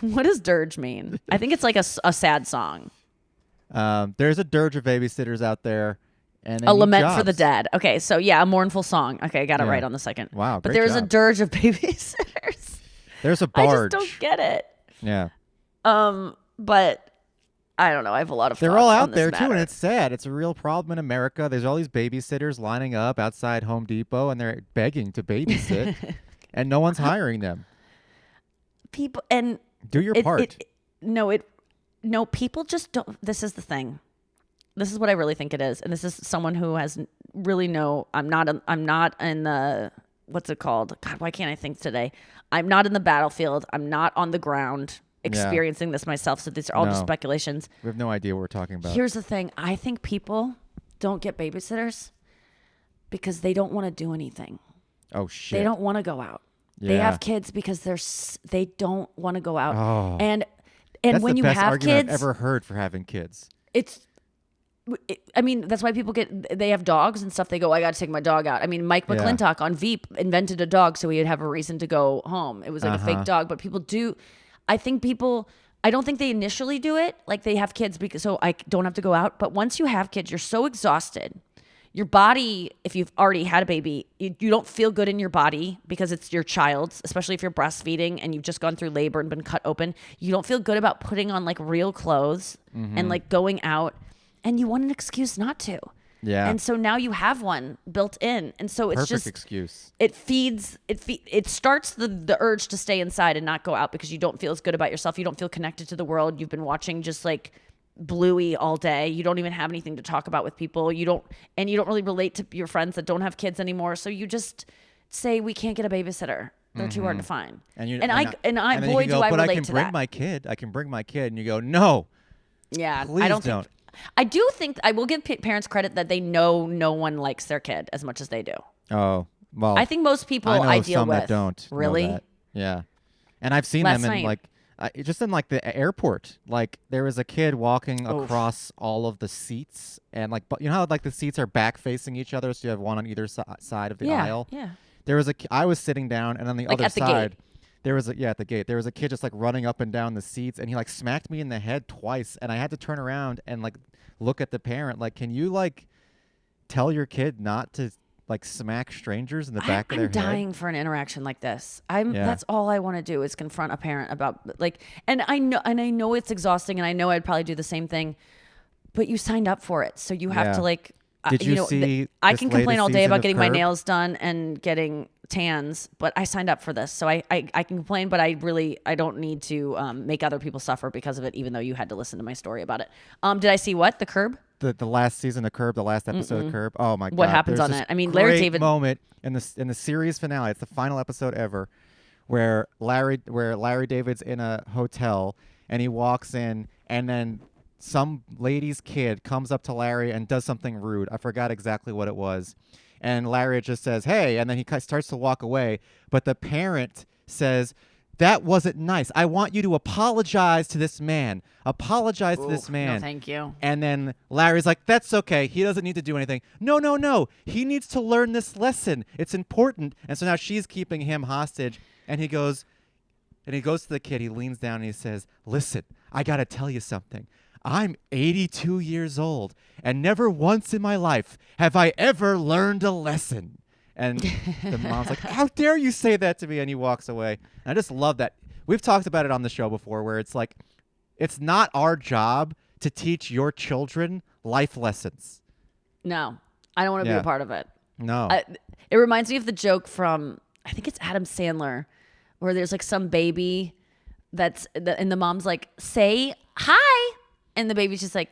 What does dirge mean? I think it's like a sad song. There's a dirge of babysitters out there, and they A need lament for the jobs. dead. Okay, so yeah, a mournful song. Okay, I got it Yeah. right on the second. Wow, But great there's a job. dirge of babysitters. There's a I barge. just don't get it. Yeah, But I don't know. I have a lot of. they're thoughts all on out this there too, matter. and it's sad. It's a real problem in America. There's all these babysitters lining up outside Home Depot, and they're begging to babysit, and no one's hiring them. people and Do your part. No, people just don't. This is the thing. This is what I really think it is, and this is someone who has really no. I'm not in the what's it called? God, why can't I think today? I'm not in the battlefield. I'm not on the ground experiencing this myself. So these are all just No. speculations. We have no idea what we're talking about. Here's the thing. I think people don't get babysitters because they don't want to do anything. Oh shit! They don't want to go out. They Yeah. have kids because they don't want to go out. Oh. And That's when the you best have argument kids, I've ever heard for having kids. I mean, that's why people they have dogs and stuff. They go, I got to take my dog out. I mean, Mike Yeah. McClintock on Veep invented a dog so he would have a reason to go home. It was like a Uh-huh. fake dog, but people do. I don't think they initially do it. Like they have kids because so I don't have to go out. But once you have kids, you're so exhausted. Your body, if you've already had a baby, you don't feel good in your body because it's your child's, especially if you're breastfeeding and you've just gone through labor and been cut open. You don't feel good about putting on like real clothes and like going out, and you want an excuse not to. Yeah. And so now you have one built in. And so it's Perfect just excuse. it starts the urge to stay inside and not go out because you don't feel as good about yourself. You don't feel connected to the world. You've been watching just like Bluey all day. You don't even have anything to talk about with people. You don't really relate to your friends that don't have kids anymore. So you just say we can't get a babysitter. They're too hard to find. And you and I then boy you can go, do I but relate I can to bring that. my kid. I can bring my kid, and you go, no, Yeah, please I don't don't. think. I do think I will give parents credit that they know no one likes their kid as much as they do. Oh, well, I think most people I know I deal some with that don't know really. that. Yeah, and I've seen Last them in night- like just in like the airport. Like there was a kid walking Oof. across all of the seats, and like, but you know how like the seats are back facing each other, so you have one on either side of the aisle. Yeah. There was I was sitting down, and on the Like other at the side, gate. there was at the gate. There was a kid just like running up and down the seats, and he like smacked me in the head twice, and I had to turn around and like look at the parent. Like, can you like tell your kid not to like smack strangers in the back of their I'm dying head? for an interaction like this. Yeah. That's all I want to do is confront a parent about like, and I know it's exhausting, and I know I'd probably do the same thing, but you signed up for it, so you have Yeah. to like. Did you know, see I this can complain latest all day season about of getting my Curb? nails done and getting tans, but I signed up for this, so I can complain, but I don't need to make other people suffer because of it, even though you had to listen to my story about it. Did I see what? The Curb? The last season of Curb, the last episode of Curb. Oh my god! What happens There's on this it? I mean, Larry great David- moment in the series finale. It's the final episode ever, where Larry David's in a hotel and he walks in, and then some lady's kid comes up to Larry and does something rude. I forgot exactly what it was, and Larry just says, "Hey," and then he starts to walk away, but the parent says, "That wasn't nice. I want you to apologize to this man. Apologize to this man." No, thank you. And then Larry's like, "That's okay. He doesn't need to do anything." No. He needs to learn this lesson. It's important. And so now she's keeping him hostage. And he goes to the kid. He leans down and he says, "Listen, I got to tell you something. I'm 82 years old, and never once in my life have I ever learned a lesson." And the mom's like, "How dare you say that to me?" And he walks away. And I just love that. We've talked about it on the show before, where it's like, it's not our job to teach your children life lessons. No, I don't want to be Yeah. a part of it. No. It reminds me of the joke from, I think it's Adam Sandler, where there's like some baby and the mom's like, "Say hi," and the baby's just like,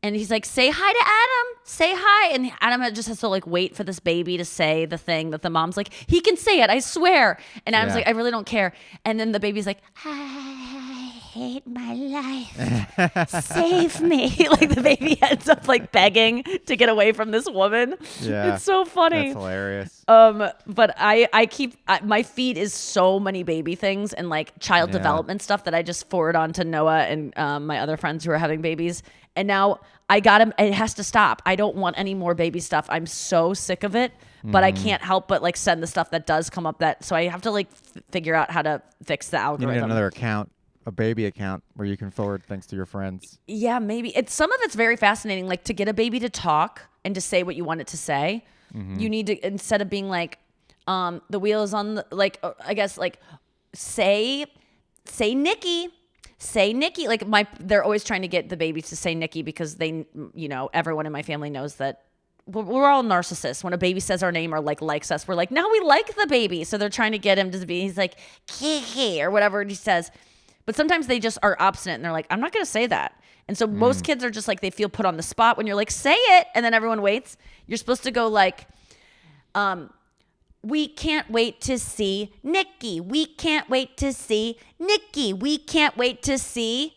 and he's like, "Say hi to Adam, say hi," and Adam just has to like wait for this baby to say the thing that the mom's like, "He can say it, I swear," and Adam's Yeah. like, "I really don't care," and then the baby's like, "I hate my life, save me." Like the baby ends up like begging to get away from this woman. Yeah. It's so funny. That's hilarious. But I keep my feed is so many baby things and like child Yeah. development stuff that I just forward on to Noah and my other friends who are having babies. And now I got him. It has to stop. I don't want any more baby stuff. I'm so sick of it. But I can't help but like send the stuff that does come up. So I have to like figure out how to fix the You algorithm. need another account, a baby account, where you can forward things to your friends. Yeah, maybe. Some of it's very fascinating. Like to get a baby to talk and to say what you want it to say, you need to, instead of being like, the wheel is on the, like, I guess like, say Nikki. Say Nikki. Like they're always trying to get the babies to say Nikki because they, everyone in my family knows that we're all narcissists. When a baby says our name or like likes us, we're like, now we like the baby. So they're trying to get him to be, he's like, Kiki or whatever he says. But sometimes they just are obstinate and they're like, I'm not going to say that. And so most kids are just like, they feel put on the spot when you're like, say it. And then everyone waits. You're supposed to go like, we can't wait to see Nikki. We can't wait to see Nikki. We can't wait to see.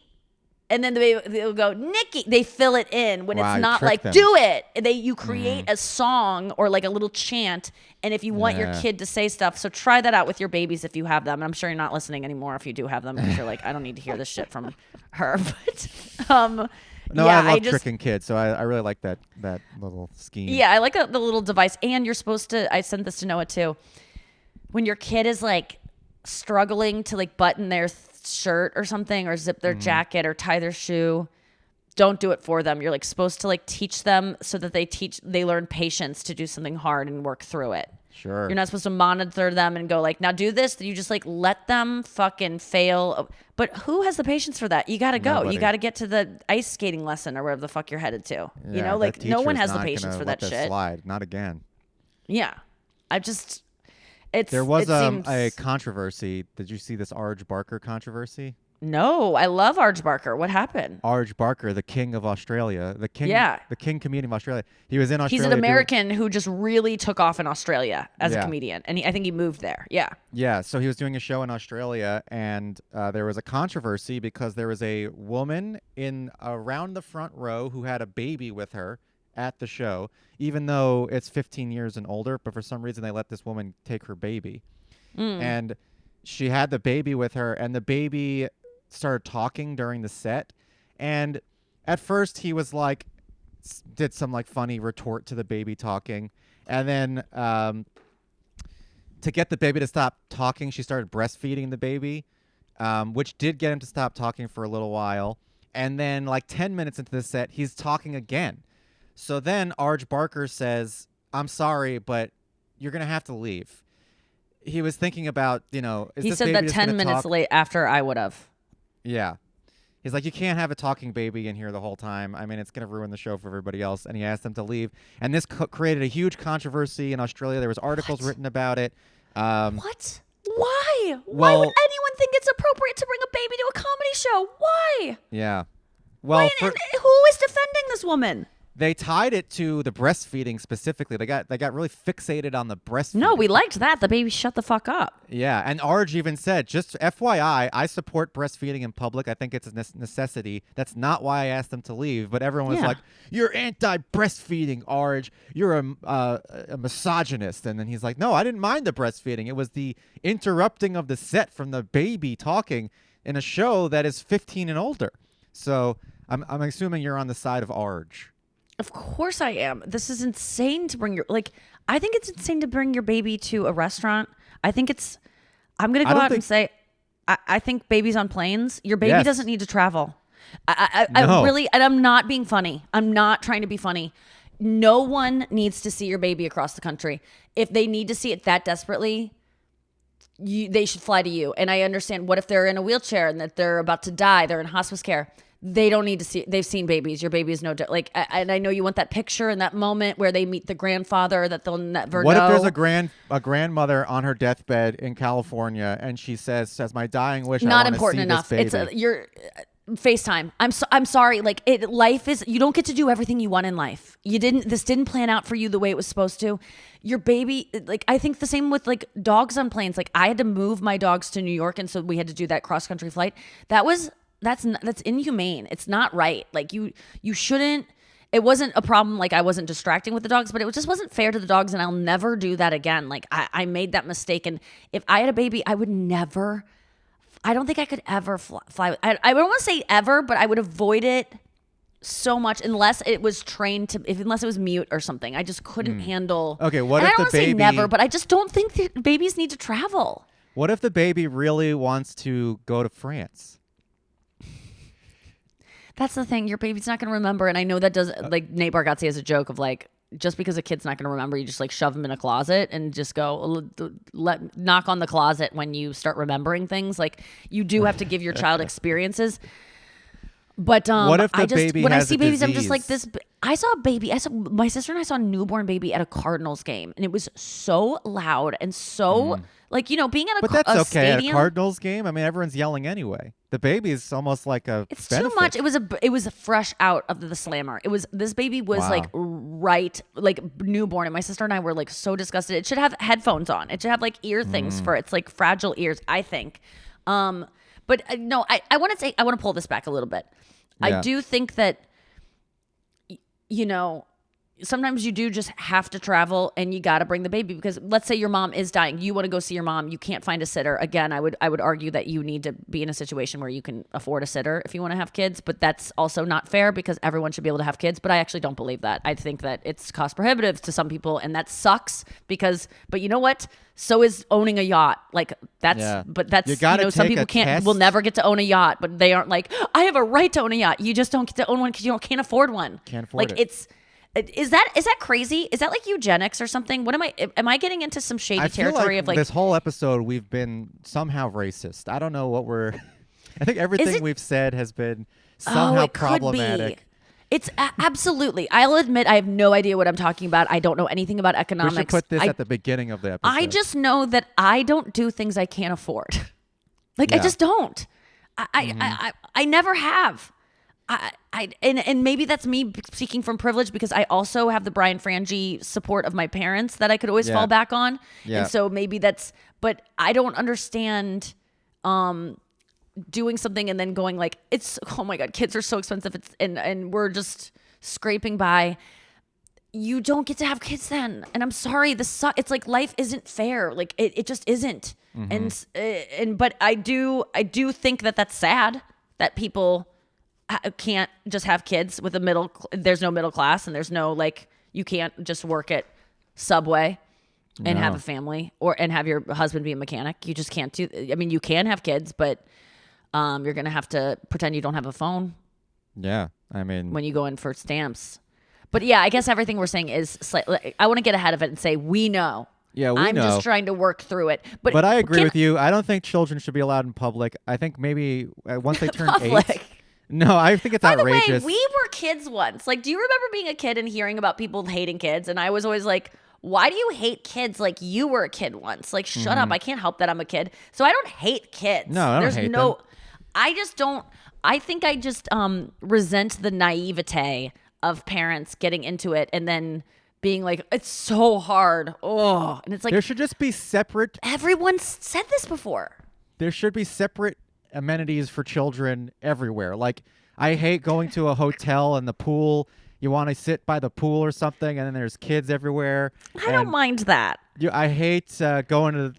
And then they'll go, Nikki. They fill it in when Wow, it's you not tricked like, them. do it. You create a song or like a little chant. And if you want your Yeah. kid to say stuff, so try that out with your babies if you have them. And I'm sure you're not listening anymore if you do have them because you're like, I don't need to hear this shit from her. But No, yeah, I love just, tricking kids, so I really like that little scheme. yeah, I like the little device. And you're supposed to, I sent this to Noah too. When your kid is like struggling to like button their shirt or something or zip their jacket or tie their shoe, don't do it for them. You're like supposed to like teach them so that they learn patience to do something hard and work through it. Sure. You're not supposed to monitor them and go like, now do this. You just like let them fucking fail. But who has the patience for that? You got to go. Nobody. You got to get to the ice skating lesson or wherever the fuck you're headed to. Yeah, Like that no one teacher's has the not patience gonna for let that this shit. slide. Not again. Yeah. There There was seems, a controversy. Did you see this Arj Barker controversy? No, I love Arj Barker. What happened? Arj Barker, the king of Australia, the king comedian of Australia. He was in Australia. He's an American who just really took off in Australia as a comedian, and I think he moved there. Yeah. Yeah. So he was doing a show in Australia, and there was a controversy because there was a woman in around the front row who had a baby with her at the show, even though it's 15 years and older. But for some reason, they let this woman take her baby, and she had the baby with her, and the baby started talking during the set, and at first he was like did some like funny retort to the baby talking, and then to get the baby to stop talking, she started breastfeeding the baby, which did get him to stop talking for a little while, and then like 10 minutes into the set he's talking again. So then Arj Barker says, "I'm sorry, but you're gonna have to leave." He was thinking about, he said that 10 minutes late after I would have. Yeah. He's like, you can't have a talking baby in here the whole time. I mean, it's going to ruin the show for everybody else. And he asked them to leave. And this created a huge controversy in Australia. There was articles written about it. What? Why? Why would anyone think it's appropriate to bring a baby to a comedy show? Why? Yeah. Well, who is defending this woman? They tied it to the breastfeeding specifically. They got really fixated on the breastfeeding. No, we liked that. The baby shut the fuck up. Yeah, and Arj even said, just FYI, I support breastfeeding in public. I think it's a necessity. That's not why I asked them to leave. But everyone was like, "You're anti-breastfeeding, Arj. You're a misogynist." And then he's like, "No, I didn't mind the breastfeeding. It was the interrupting of the set from the baby talking in a show that is 15 and older." So I'm assuming you're on the side of Arj. Of course I am. This is insane to bring I think it's insane to bring your baby to a restaurant. I'm going to go out and say, I think babies on planes, your baby doesn't need to travel. I really, and I'm not being funny. I'm not trying to be funny. No one needs to see your baby across the country. If they need to see it that desperately, they should fly to you. And I understand, what if they're in a wheelchair and that they're about to die, they're in hospice care. They don't need to see. They've seen babies. Your baby is no like. And I know you want that picture and that moment where they meet the grandfather that they'll never know. What if there's a grandmother on her deathbed in California and she says, my dying wish, not I important see enough. This baby. It's your FaceTime. I'm sorry. Like life is. You don't get to do everything you want in life. This didn't plan out for you the way it was supposed to. Your baby. Like I think the same with like dogs on planes. Like I had to move my dogs to New York, and so we had to do that cross country flight. That's inhumane. It's not right. Like you shouldn't. It wasn't a problem. Like I wasn't distracting with the dogs, but it just wasn't fair to the dogs, and I'll never do that again. Like I made that mistake, and if I had a baby, I would never. I don't think I could ever fly. I don't want to say ever, but I would avoid it so much unless it was trained to. Unless it was mute or something, I just couldn't handle. Okay, what and if I don't the baby? Say never, but I just don't think that babies need to travel. What if the baby really wants to go to France? That's the thing. Your baby's not going to remember. And I know that does, like, Nate Bargatze has a joke of, like, just because a kid's not going to remember, you just, like, shove them in a closet and just go, knock on the closet when you start remembering things. Like, you do have to give your child experiences. But what if the baby when has I see a babies, disease? I'm just like this. I saw a baby. My sister and I saw a newborn baby at a Cardinals game, and it was so loud and so like being at but that's okay stadium, at a Cardinals game. I mean, everyone's yelling anyway. The baby is almost like a. It's benefit. too much. It was fresh out of the slammer. This baby was like newborn, and my sister and I were like so disgusted. It should have headphones on. It should have like ear things for its like fragile ears. I think. But no, I want to pull this back a little bit. Yeah. I do think that, sometimes you do just have to travel and you got to bring the baby because let's say your mom is dying. You want to go see your mom. You can't find a sitter. Again, I would argue that you need to be in a situation where you can afford a sitter if you want to have kids, but that's also not fair because everyone should be able to have kids. But I actually don't believe that. I think that it's cost prohibitive to some people and that sucks but you know what? So is owning a yacht. Like but that's, some people will never get to own a yacht, but they aren't like, I have a right to own a yacht. You just don't get to own one because you can't afford one. Can't afford it. Is that crazy? Is that like eugenics or something? What am I getting into some shady territory of like this whole episode we've been somehow racist. I don't know what we're I think everything we've said has been somehow problematic. It's absolutely. I'll admit I have no idea what I'm talking about. I don't know anything about economics. We should put this at the beginning of the episode. I just know that I don't do things I can't afford. I just don't. I never have. And maybe that's me speaking from privilege because I also have the Brian Frangie support of my parents that I could always fall back on. Yeah. And so maybe but I don't understand doing something and then going like, oh my God, kids are so expensive. And we're just scraping by. You don't get to have kids then. And I'm sorry, it's like life isn't fair. Like it just isn't. But I do think that that's sad that people can't just have kids with there's no middle class and there's no like, you can't just work at Subway and have a family and have your husband be a mechanic. You just can't you can have kids, but you're going to have to pretend you don't have a phone. Yeah. I mean, when you go in for stamps. But yeah, I guess everything we're saying is slightly, I want to get ahead of it and say, we know. Yeah, I'm just trying to work through it. But I agree with you. I don't think children should be allowed in public. I think maybe once they turn 8. No, I think it's outrageous. By the way, we were kids once. Like, do you remember being a kid and hearing about people hating kids? And I was always like, why do you hate kids like you were a kid once? Like, shut up. I can't help that I'm a kid. So I don't hate kids. No, I don't hate them. I just don't. I think I just resent the naivete of parents getting into it and then being like, it's so hard. Oh, and it's like, there should just be separate. Everyone's said this before. There should be separate amenities for children everywhere. Like, I hate going to a hotel and the pool. You want to sit by the pool or something, and then there's kids everywhere. I don't mind that. I hate going to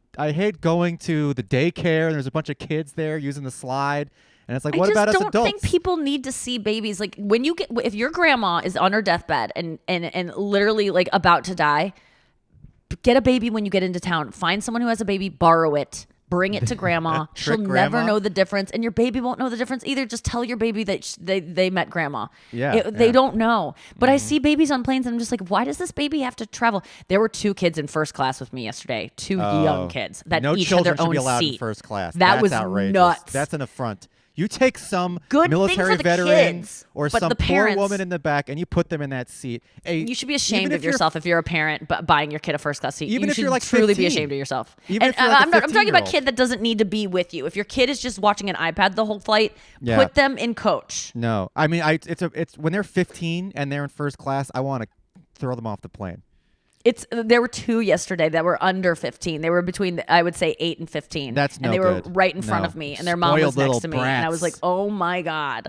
the daycare and there's a bunch of kids there using the slide. And it's like, what about us adults? I just don't think people need to see babies. Like if your grandma is on her deathbed and literally like about to die, get a baby when you get into town. Find someone who has a baby, borrow it, bring it to grandma. She'll never know the difference, and your baby won't know the difference either. Just tell your baby that they met grandma. They don't know. But I see babies on planes, and I'm just like, why does this baby have to travel? There were 2 kids in first class with me yesterday. 2 young kids that each had their own seat. No children should be allowed in first class. That's was outrageous. Nuts. That's an affront. You take some good military veteran kids, or some poor woman in the back and you put them in that seat. You should be ashamed of yourself if you're a parent buying your kid a first class seat. Even you if should you're like truly 15. be ashamed of yourself. Even if you're like I'm talking about a kid that doesn't need to be with you. If your kid is just watching an iPad the whole flight, put them in coach. No, I mean, it's when they're 15 and they're in first class, I want to throw them off the plane. There were 2 yesterday that were under 15. They were between, I would say, 8 and 15. That's no And they were good. right in front of me, and their mom was next to me. And I was like, oh my God.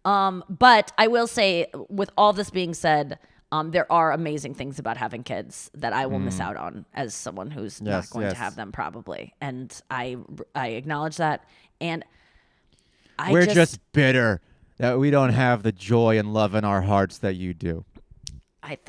But I will say, with all this being said, there are amazing things about having kids that I will miss out on as someone who's not going to have them probably. And I acknowledge that. And we're just bitter that we don't have the joy and love in our hearts that you do.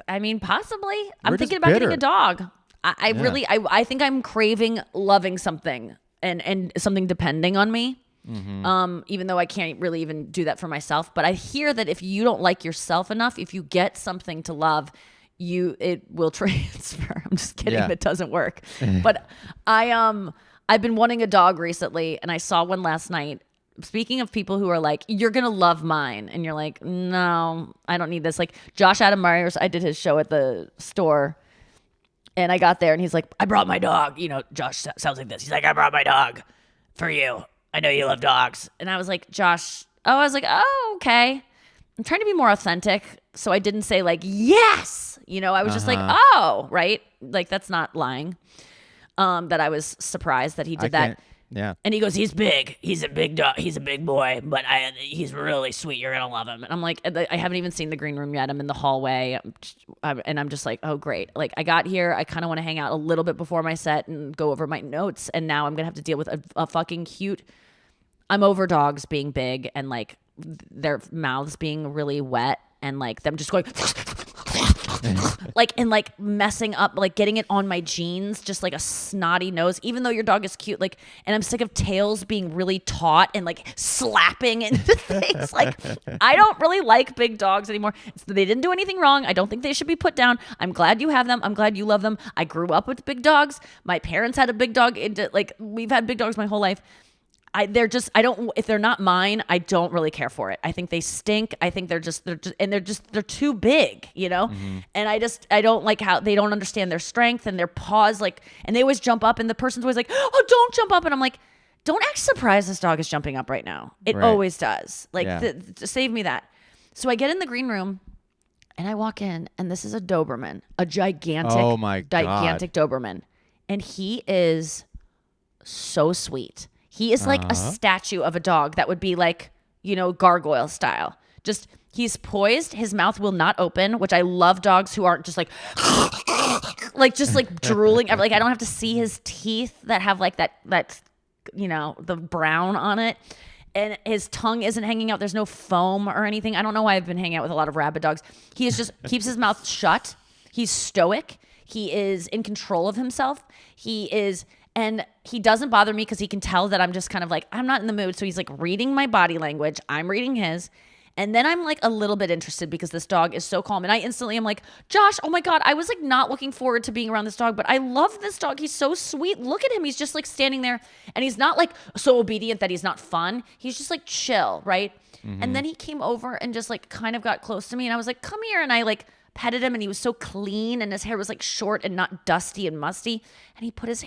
I mean, possibly. I'm We're thinking just about bitter. getting a dog. I think I'm craving loving something and something depending on me. Even though I can't really even do that for myself. But I hear that if you don't like yourself enough, if you get something to love, it will transfer. I'm just kidding. That doesn't work. But I've been wanting a dog recently, and I saw one last night. Speaking of people who are like, you're going to love mine. And you're like, no, I don't need this. Like Josh Adam Myers, I did his show at the store. And I got there and he's like, I brought my dog. You know, Josh sounds like this. He's like, I brought my dog for you. I know you love dogs. And I was like, Josh, oh, okay. I'm trying to be more authentic. So I didn't say like, yes. You know, I was just like, oh, right. Like that's not lying. That I was surprised that he did that. Yeah. And he goes, he's big. He's a big dog. He's a big boy, but he's really sweet. You're going to love him. And I'm like, I haven't even seen the green room yet. I'm in the hallway. And I'm just like, oh, great. Like I got here. I kind of want to hang out a little bit before my set and go over my notes. And now I'm going to have to deal with a fucking cute. I'm over dogs being big and like their mouths being really wet and like them just going like messing up, like getting it on my jeans, just like a snotty nose, even though your dog is cute. Like, and I'm sick of tails being really taut and like slapping into things. Like, I don't really like big dogs anymore. They didn't do anything wrong. I don't think they should be put down. I'm glad you have them. I'm glad you love them. I grew up with big dogs. My parents had a big dog. Like, we've had big dogs my whole life. If they're not mine, I don't really care for it. I think they stink. I think they're too big, you know? And I don't like how they don't understand their strength and their paws, like, and they always jump up and the person's always like, oh, don't jump up. And I'm like, don't act surprised this dog is jumping up right now. It Right. always does. Like, Yeah. save me that. So I get in the green room and I walk in, and this is a Doberman, a gigantic, Oh my God. gigantic Doberman. And he is so sweet. He is like a statue of a dog that would be like, gargoyle style. Just, he's poised. His mouth will not open, which I love dogs who aren't just like, just like drooling. Like, I don't have to see his teeth that have like that, the brown on it. And his tongue isn't hanging out. There's no foam or anything. I don't know why I've been hanging out with a lot of rabid dogs. He is just keeps his mouth shut. He's stoic. He is in control of himself. And he doesn't bother me because he can tell that I'm just kind of like, I'm not in the mood. So he's like reading my body language. I'm reading his. And then I'm like a little bit interested because this dog is so calm. And I instantly am like, Josh, oh my God, I was like not looking forward to being around this dog, but I love this dog. He's so sweet. Look at him. He's just like standing there, and he's not like so obedient that he's not fun. He's just like chill, right? And then he came over and just like kind of got close to me, and I was like, come here. And I like petted him, and he was so clean, and his hair was like short and not dusty and musty. And he put his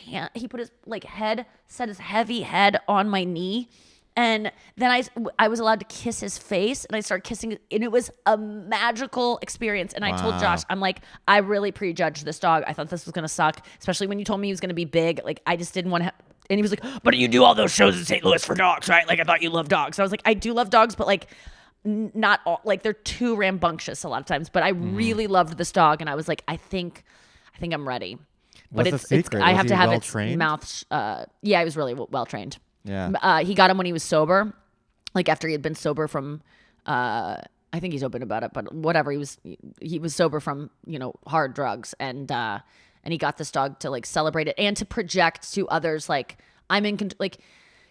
like head, set his heavy head on my knee. And then I was allowed to kiss his face, and I started kissing, and it was a magical experience. And I told Josh, I'm like, I really prejudged this dog. I thought this was going to suck, especially when you told me he was going to be big. Like, I just didn't want to. And he was like, but you do all those shows in St. Louis for dogs, right? Like, I thought you loved dogs. So I was like, I do love dogs, but like, not all, like they're too rambunctious a lot of times. But I really loved this dog, and I was like, I think I'm ready. But What's the secret? I Was have he to have well its trained? mouth. Yeah, he was really well trained. Yeah. He got him when he was sober, like after he had been sober from, I think he's open about it, but whatever. He was sober from, hard drugs, and he got this dog to like celebrate it and to project to others. Like, like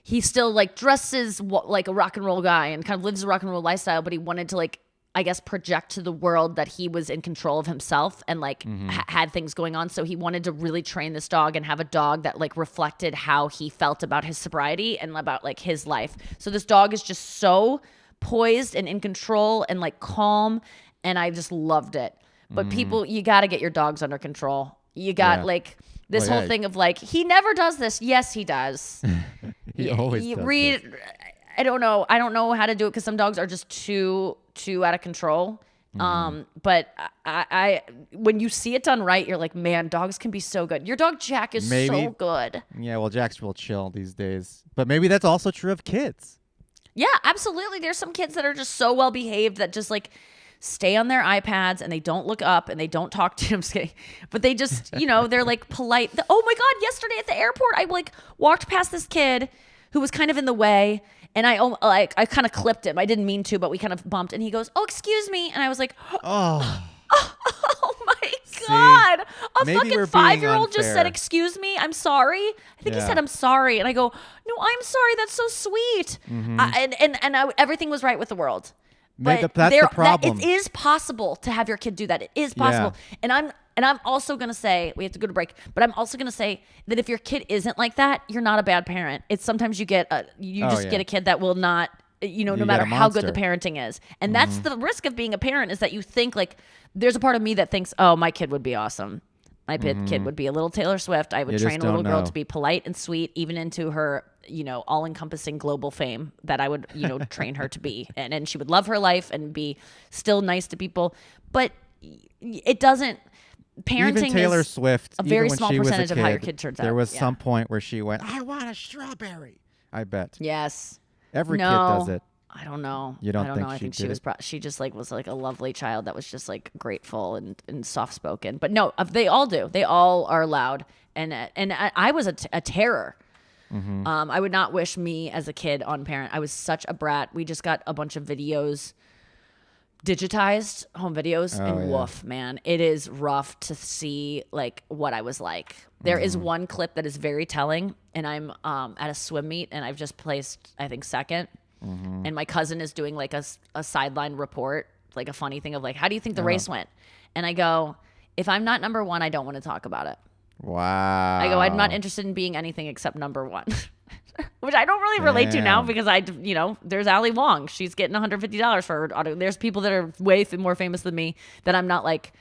he still like dresses like a rock and roll guy and kind of lives a rock and roll lifestyle, but he wanted to like, I guess, project to the world that he was in control of himself and like had things going on. So he wanted to really train this dog and have a dog that like reflected how he felt about his sobriety and about like his life. So this dog is just so poised and in control and like calm. And I just loved it. But people, you got to get your dogs under control. You got like this whole thing of like, he never does this. Yes, he does. He always does read. this. I don't know how to do it because some dogs are just too out of control. But I when you see it done right, you're like, man, dogs can be so good. Your dog Jack is so good. Yeah, well, Jack's real chill these days. But maybe that's also true of kids. Yeah, absolutely. There's some kids that are just so well behaved that just like stay on their iPads and they don't look up and they don't talk to him. But they just, they're like polite. Oh my God, yesterday at the airport, I like walked past this kid who was kind of in the way. And I kind of clipped him. I didn't mean to, but we kind of bumped. And he goes, "Oh, excuse me." And I was like, Oh. "Oh my God. A maybe we're fucking being 5-year-old just said, unfair. "Excuse me, I'm sorry." I think he Yeah. said, "I'm sorry." And I go, "No, I'm sorry. That's so sweet." Everything was right with the world. But That's the problem. it is possible to have your kid do that. It is possible. Yeah. And I'm also going to say, we have to go to break, but I'm also going to say that if your kid isn't like that, you're not a bad parent. It's sometimes you get get a kid that will not, no matter how good the parenting is. And that's the risk of being a parent, is that you think like, there's a part of me that thinks, oh, my kid would be awesome. My kid would be a little Taylor Swift. I would train a little girl to be polite and sweet, even into her, all-encompassing global fame that I would, train her to be. And she would love her life and be still nice to people. But it doesn't. Parenting even Taylor is Swift, a very even when small she was a percentage of how your kid, kid turns out. There was Yeah. some point where she went, "I want a strawberry." I bet. Yes. Every kid does it. I don't know. You don't I don't think know. I she think she did was. it? She just like was like a lovely child that was just like grateful and soft spoken. But no, they all do. They all are loud. And I was a terror. I would not wish me as a kid on parent. I was such a brat. We just got a bunch of videos digitized, home videos, and woof, man, it is rough to see like what I was like. There is one clip that is very telling, and I'm at a swim meet, and I've just placed, I think, second, and my cousin is doing like a sideline report, like a funny thing of like, how do you think the race went? And I go, if I'm not number one, I don't want to talk about it. Wow. I go, I'm not interested in being anything except number one. Which I don't really relate to now because there's Ali Wong. She's getting $150 for her auto. There's people that are way more famous than me that I'm not like,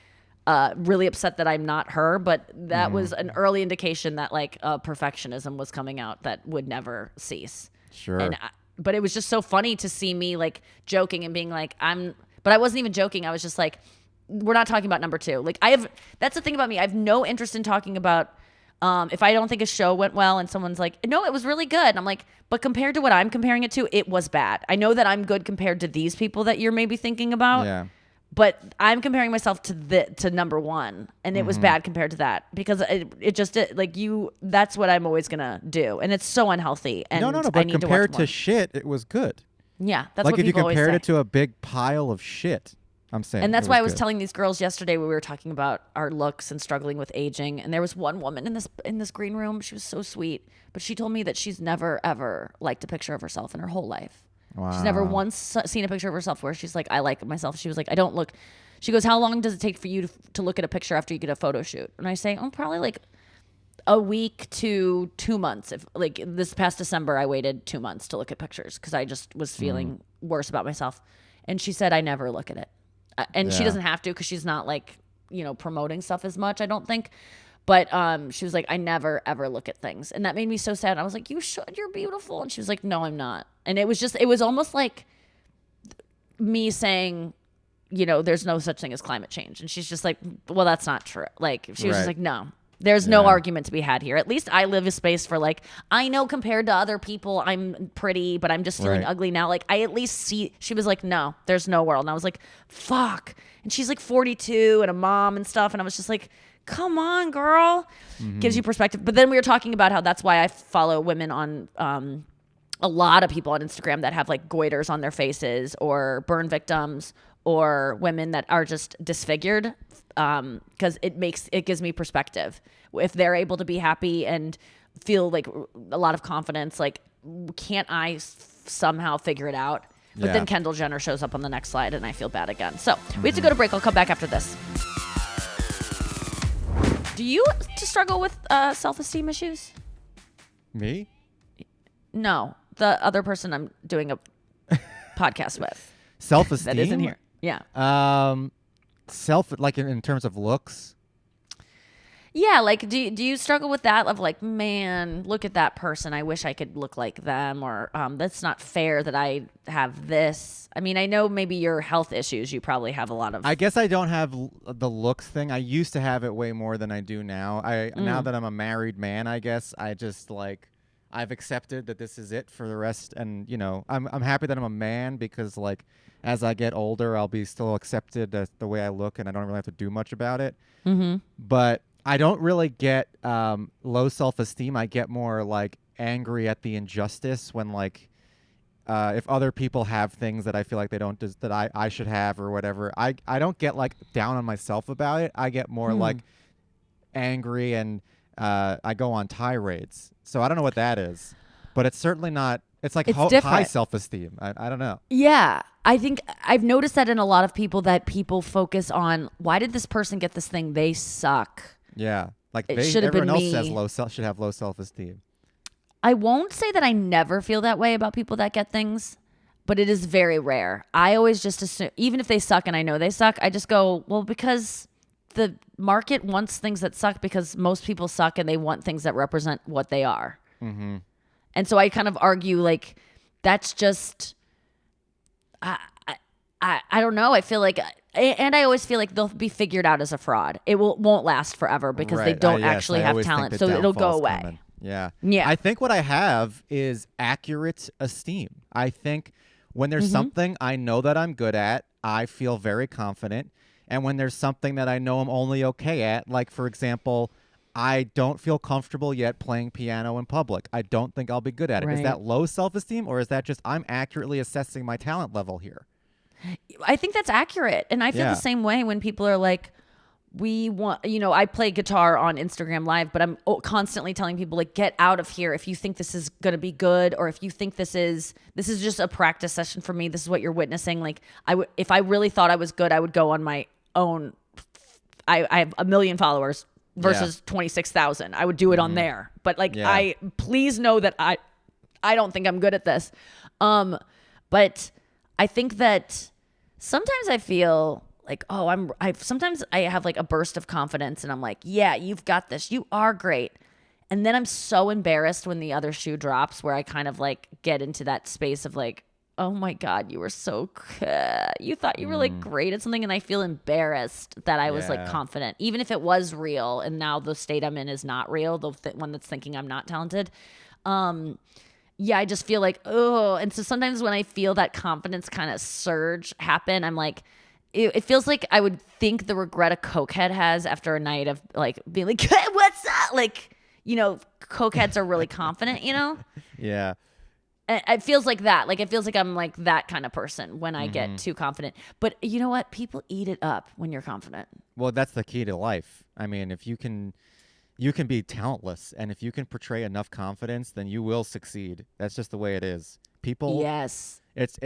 really upset that I'm not her, but that was an early indication that like perfectionism was coming out that would never cease. Sure. But it was just so funny to see me like joking and being like, but I wasn't even joking. I was just like, we're not talking about number 2. Like that's the thing about me. I have no interest in talking about, if I don't think a show went well and someone's like, no, it was really good. And I'm like, but compared to what I'm comparing it to, it was bad. I know that I'm good compared to these people that you're maybe thinking about. Yeah. But I'm comparing myself to number 1, and it was bad compared to that because it just like that's what I'm always gonna do, and it's so unhealthy. And No. I But need compared to to watch shit, it was good. more. Yeah, that's Like what if you people always compared say. it to a big pile of shit, I'm saying. And that's it why I was good. telling these girls yesterday when we were talking about our looks and struggling with aging. And there was one woman in this green room. She was so sweet, but she told me that she's never ever liked a picture of herself in her whole life. Wow. She's never once seen a picture of herself where she's like, I like myself. She was like, I don't look. She goes, how long does it take for you to look at a picture after you get a photo shoot? And I say, probably like a week to 2 months. If like this past December, I waited 2 months to look at pictures because I just was feeling worse about myself. And she said, I never look at it. And she doesn't have to because she's not like, promoting stuff as much, I don't think. But she was like, I never, ever look at things. And that made me so sad. I was like, you should. You're beautiful. And she was like, no, I'm not. And it was almost like me saying, there's no such thing as climate change. And she's just like, well, that's not true. Like, she was just like, no, there's no argument to be had here. At least I live a space for like, I know compared to other people, I'm pretty, but I'm just feeling ugly now. Like, I at least see, she was like, no, there's no world. And I was like, fuck. And she's like 42 and a mom and stuff. And I was just like, come on, girl. Gives you perspective. But then we were talking about how that's why I follow women on, a lot of people on Instagram that have like goiters on their faces or burn victims or women that are just disfigured, because it gives me perspective. If they're able to be happy and feel like a lot of confidence, like can't I somehow figure it out? But then Kendall Jenner shows up on the next slide and I feel bad again. So we have to go to break. I'll come back after this. Do you struggle with self-esteem issues? Me? No, the other person I'm doing a podcast with. Self-esteem? That isn't here. Yeah. Like in terms of looks? Yeah, like do you struggle with that of like, man, look at that person. I wish I could look like them, or that's not fair that I have this. I mean, I know maybe your health issues, you probably have a lot of. I guess I don't have the looks thing. I used to have it way more than I do now. Now that I'm a married man, I guess I just like I've accepted that this is it for the rest, and I'm happy that I'm a man because like as I get older, I'll be still accepted as the way I look, and I don't really have to do much about it. Mm-hmm. But I don't really get low self-esteem. I get more like angry at the injustice when like if other people have things that I feel like they don't that I should have or whatever. I don't get like down on myself about it. I get more like angry and I go on tirades. So I don't know what that is, but it's certainly not. It's like high self-esteem. I don't know. Yeah. I think I've noticed that in a lot of people that people focus on, why did this person get this thing? They suck. Yeah. Like everyone else me. says should have low self-esteem. I won't say that I never feel that way about people that get things, but it is very rare. I always just assume, even if they suck and I know they suck, I just go, well, because the market wants things that suck because most people suck and they want things that represent what they are. Mm-hmm. And so I kind of argue like that's just, I don't know. I feel like, and I always feel like they'll be figured out as a fraud. It won't last forever because they don't actually have talent. So it'll go away. Coming. Yeah. Yeah. I think what I have is accurate esteem. I think when there's something I know that I'm good at, I feel very confident. And when there's something that I know I'm only okay at, like, for example, I don't feel comfortable yet playing piano in public. I don't think I'll be good at it. Right. Is that low self-esteem, or is that just I'm accurately assessing my talent level here? I think that's accurate. And I feel the same way when people are like, we want, I play guitar on Instagram Live, but I'm constantly telling people like, get out of here. If you think this is going to be good, or if you think this is just a practice session for me, this is what you're witnessing. Like if I really thought I was good, I would go on my own. I have 1 million followers versus 26,000. I would do it on there. But like, please know that I don't think I'm good at this. But I think that sometimes I feel like, oh, sometimes I have like a burst of confidence and I'm like, yeah, you've got this. You are great. And then I'm so embarrassed when the other shoe drops, where I kind of like get into that space of like, oh my God, you were so you thought you were like great at something. And I feel embarrassed that I was like confident, even if it was real. And now the state I'm in is not real. The one that's thinking I'm not talented. Yeah, I just feel like, oh. And so sometimes when I feel that confidence kind of surge happen, I'm like, it feels like I would think the regret a cokehead has after a night of like being like, hey, what's up? Like, you know, cokeheads are really confident, you know? Yeah. And it feels like that. Like, it feels like I'm like that kind of person when I get too confident. But you know what? People eat it up when you're confident. Well, that's the key to life. I mean, if you can be talentless, and if you can portray enough confidence, then you will succeed. That's just the way it is. People. Yes. It's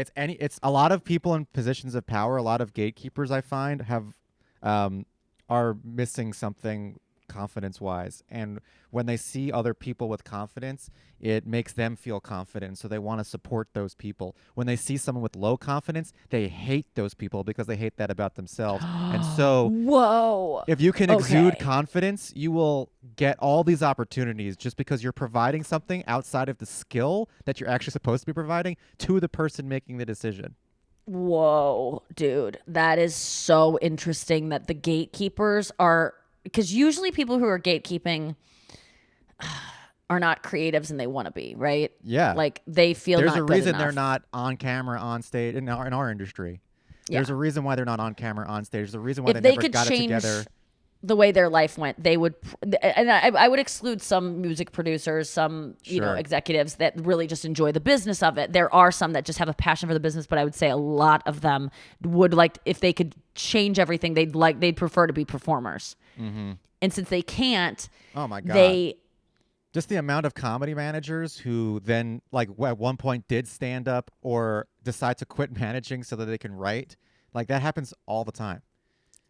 a lot of people in positions of power. A lot of gatekeepers, I find, are missing something confidence-wise, and when they see other people with confidence, it makes them feel confident, so they want to support those people. When they see someone with low confidence, they hate those people because they hate that about themselves. And so, whoa, if you can exude confidence, you will get all these opportunities just because you're providing something outside of the skill that you're actually supposed to be providing to the person making the decision. Whoa, dude, that is so interesting that the gatekeepers are. Because usually people who are gatekeeping are not creatives and they want to be, right? Yeah. Like they feel there's not a good reason enough. they're not on camera, on stage in our industry. Yeah. There's a reason why they're not on camera, on stage. There's a reason why If they they never could got it change together. the way their life went, they would, and I would exclude some music producers, some you know Sure. executives that really just enjoy the business of it. There are some that just have a passion for the business, but I would say a lot of them would like, if they could change everything, they'd prefer to be performers. Mm-hmm. And since they can't, Oh my God. Just the amount of comedy managers who then, like, at one point did stand up or decide to quit managing so that they can write. Like, that happens all the time.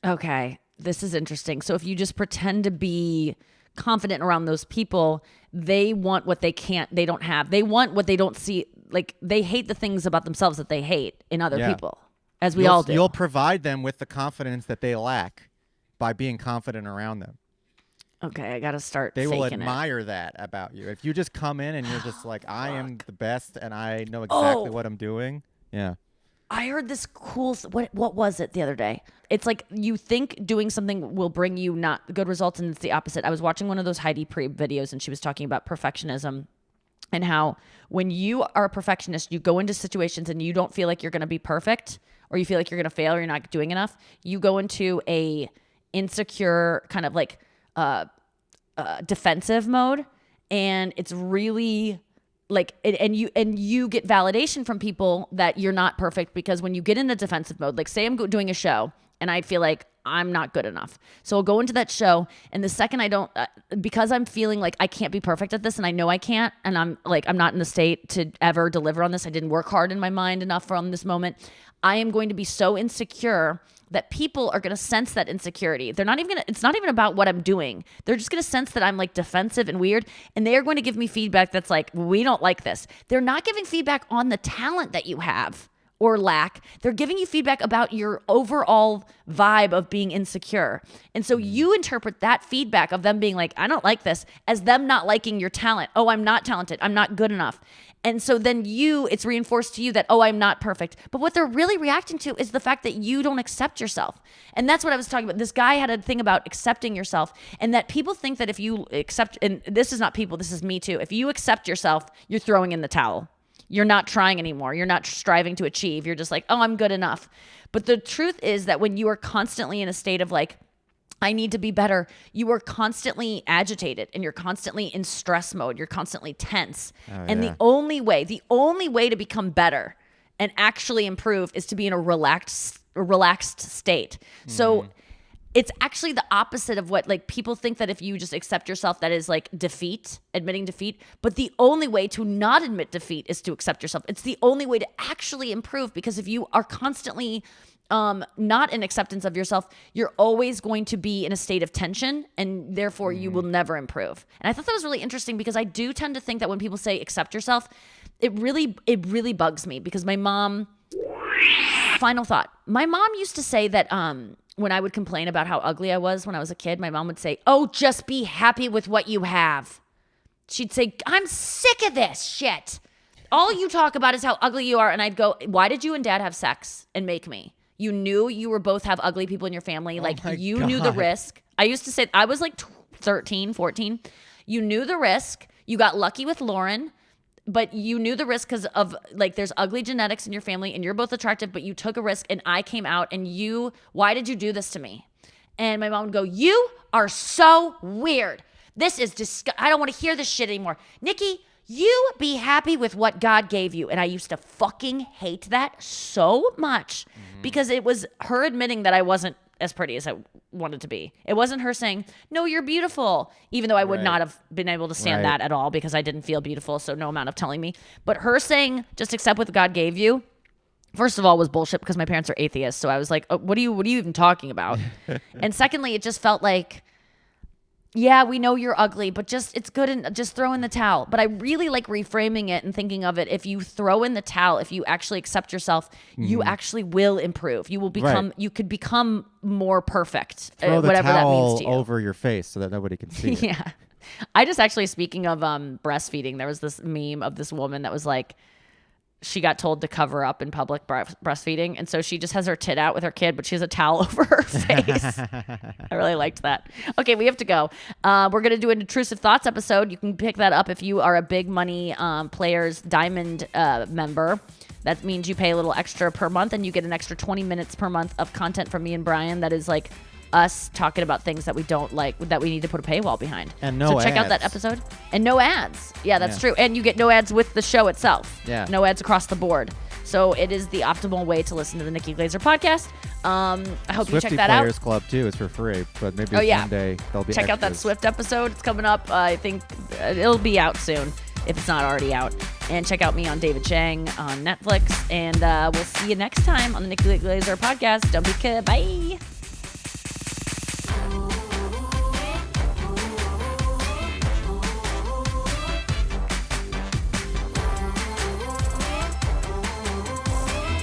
Okay, this is interesting. So if you just pretend to be confident around those people, they want what they don't have. They want what they don't see. Like, they hate the things about themselves that they hate in other people, as we all do. You'll provide them with the confidence that they lack by being confident around them. Okay, I got to start They faking will it. admire that about you. If you just come in and you're just like, I am the best and I know exactly what I'm doing. Yeah. I heard this cool, what was it the other day? It's like you think doing something will bring you not good results, and it's the opposite. I was watching one of those Heidi Priebe videos, and she was talking about perfectionism and how when you are a perfectionist, you go into situations and you don't feel like you're going to be perfect, or you feel like you're going to fail or you're not doing enough. You go into a insecure kind of like defensive mode, and it's really like and you get validation from people that you're not perfect, because when you get in the defensive mode, like say I'm doing a show and I feel like I'm not good enough, so I'll go into that show, and the second I don't because I'm feeling like I can't be perfect at this, and I know I can't, and I'm not in the state to ever deliver on this, I didn't work hard in my mind enough from this moment, I am going to be so insecure that people are going to sense that insecurity. They're not even going to, it's not even about what I'm doing. They're just going to sense that I'm like defensive and weird. And they are going to give me feedback that's like, we don't like this. They're not giving feedback on the talent that you have or lack. They're giving you feedback about your overall vibe of being insecure. And so you interpret that feedback of them being like, I don't like this, as them not liking your talent. Oh, I'm not talented. I'm not good enough. And so then it's reinforced to you that, oh, I'm not perfect. But what they're really reacting to is the fact that you don't accept yourself. And that's what I was talking about. This guy had a thing about accepting yourself, and that people think that if you accept, and this is not people, this is me too. If you accept yourself, you're throwing in the towel. You're not trying anymore. You're not striving to achieve. You're just like, oh, I'm good enough. But the truth is that when you are constantly in a state of like, I need to be better, you are constantly agitated and you're constantly in stress mode. You're constantly tense. And the only way to become better and actually improve is to be in a relaxed state. So it's actually the opposite of what like people think, that if you just accept yourself, that is like defeat, admitting defeat. But the only way to not admit defeat is to accept yourself. It's the only way to actually improve, because if you are constantly not in acceptance of yourself, you're always going to be in a state of tension, and therefore you will never improve. And I thought that was really interesting, because I do tend to think that when people say accept yourself, it really bugs me, because my mom Final thought. My mom used to say that when I would complain about how ugly I was when I was a kid, my mom would say, "Oh, just be happy with what you have." She'd say, "I'm sick of this shit. All you talk about is how ugly you are." And I'd go, "Why did you and dad have sex and make me? You knew you were both have ugly people in your family. Like you knew the risk." I used to say, I was like 13, 14. You knew the risk. You got lucky with Lauren. But you knew the risk because of like there's ugly genetics in your family and you're both attractive, but you took a risk and I came out and why did you do this to me? And my mom would go, "You are so weird. This is I don't want to hear this shit anymore. Nikki, you be happy with what God gave you." And I used to fucking hate that so much because it was her admitting that I wasn't as pretty as I wanted to be. It wasn't her saying, "No, you're beautiful," even though I would not have been able to stand that at all because I didn't feel beautiful. So no amount of telling me. But her saying, "Just accept what God gave you," first of all, was bullshit because my parents are atheists. So I was like, what are you even talking about? And secondly, it just felt like, yeah, we know you're ugly, but it's good and just throw in the towel. But I really like reframing it and thinking of it. If you throw in the towel, if you actually accept yourself, you actually will improve. You will become, you could become more perfect. Throw the whatever that means towel to you. over your face so that nobody can see it. Yeah. I just actually, speaking of breastfeeding, there was this meme of this woman that was like, she got told to cover up in public breastfeeding. And so she just has her tit out with her kid, but she has a towel over her face. I really liked that. Okay, we have to go. We're going to do an intrusive thoughts episode. You can pick that up if you are a Big Money Players Diamond member. That means you pay a little extra per month and you get an extra 20 minutes per month of content from me and Brian that is like us talking about things that we don't like, that we need to put a paywall behind. And no So check out ads. that episode. And no ads. Yeah, that's true. And you get no ads with the show itself. Yeah. No ads across the board. So it is the optimal way to listen to the Nikki Glaser podcast. I hope you check that out. Players Club too. It's for free, but maybe Oh, yeah. one day there'll be Check out that extras. Swift episode. It's coming up. I think it'll be out soon if it's not already out. And check out me on David Chang on Netflix. And we'll see you next time on the Nikki Glaser podcast. Don't be bye.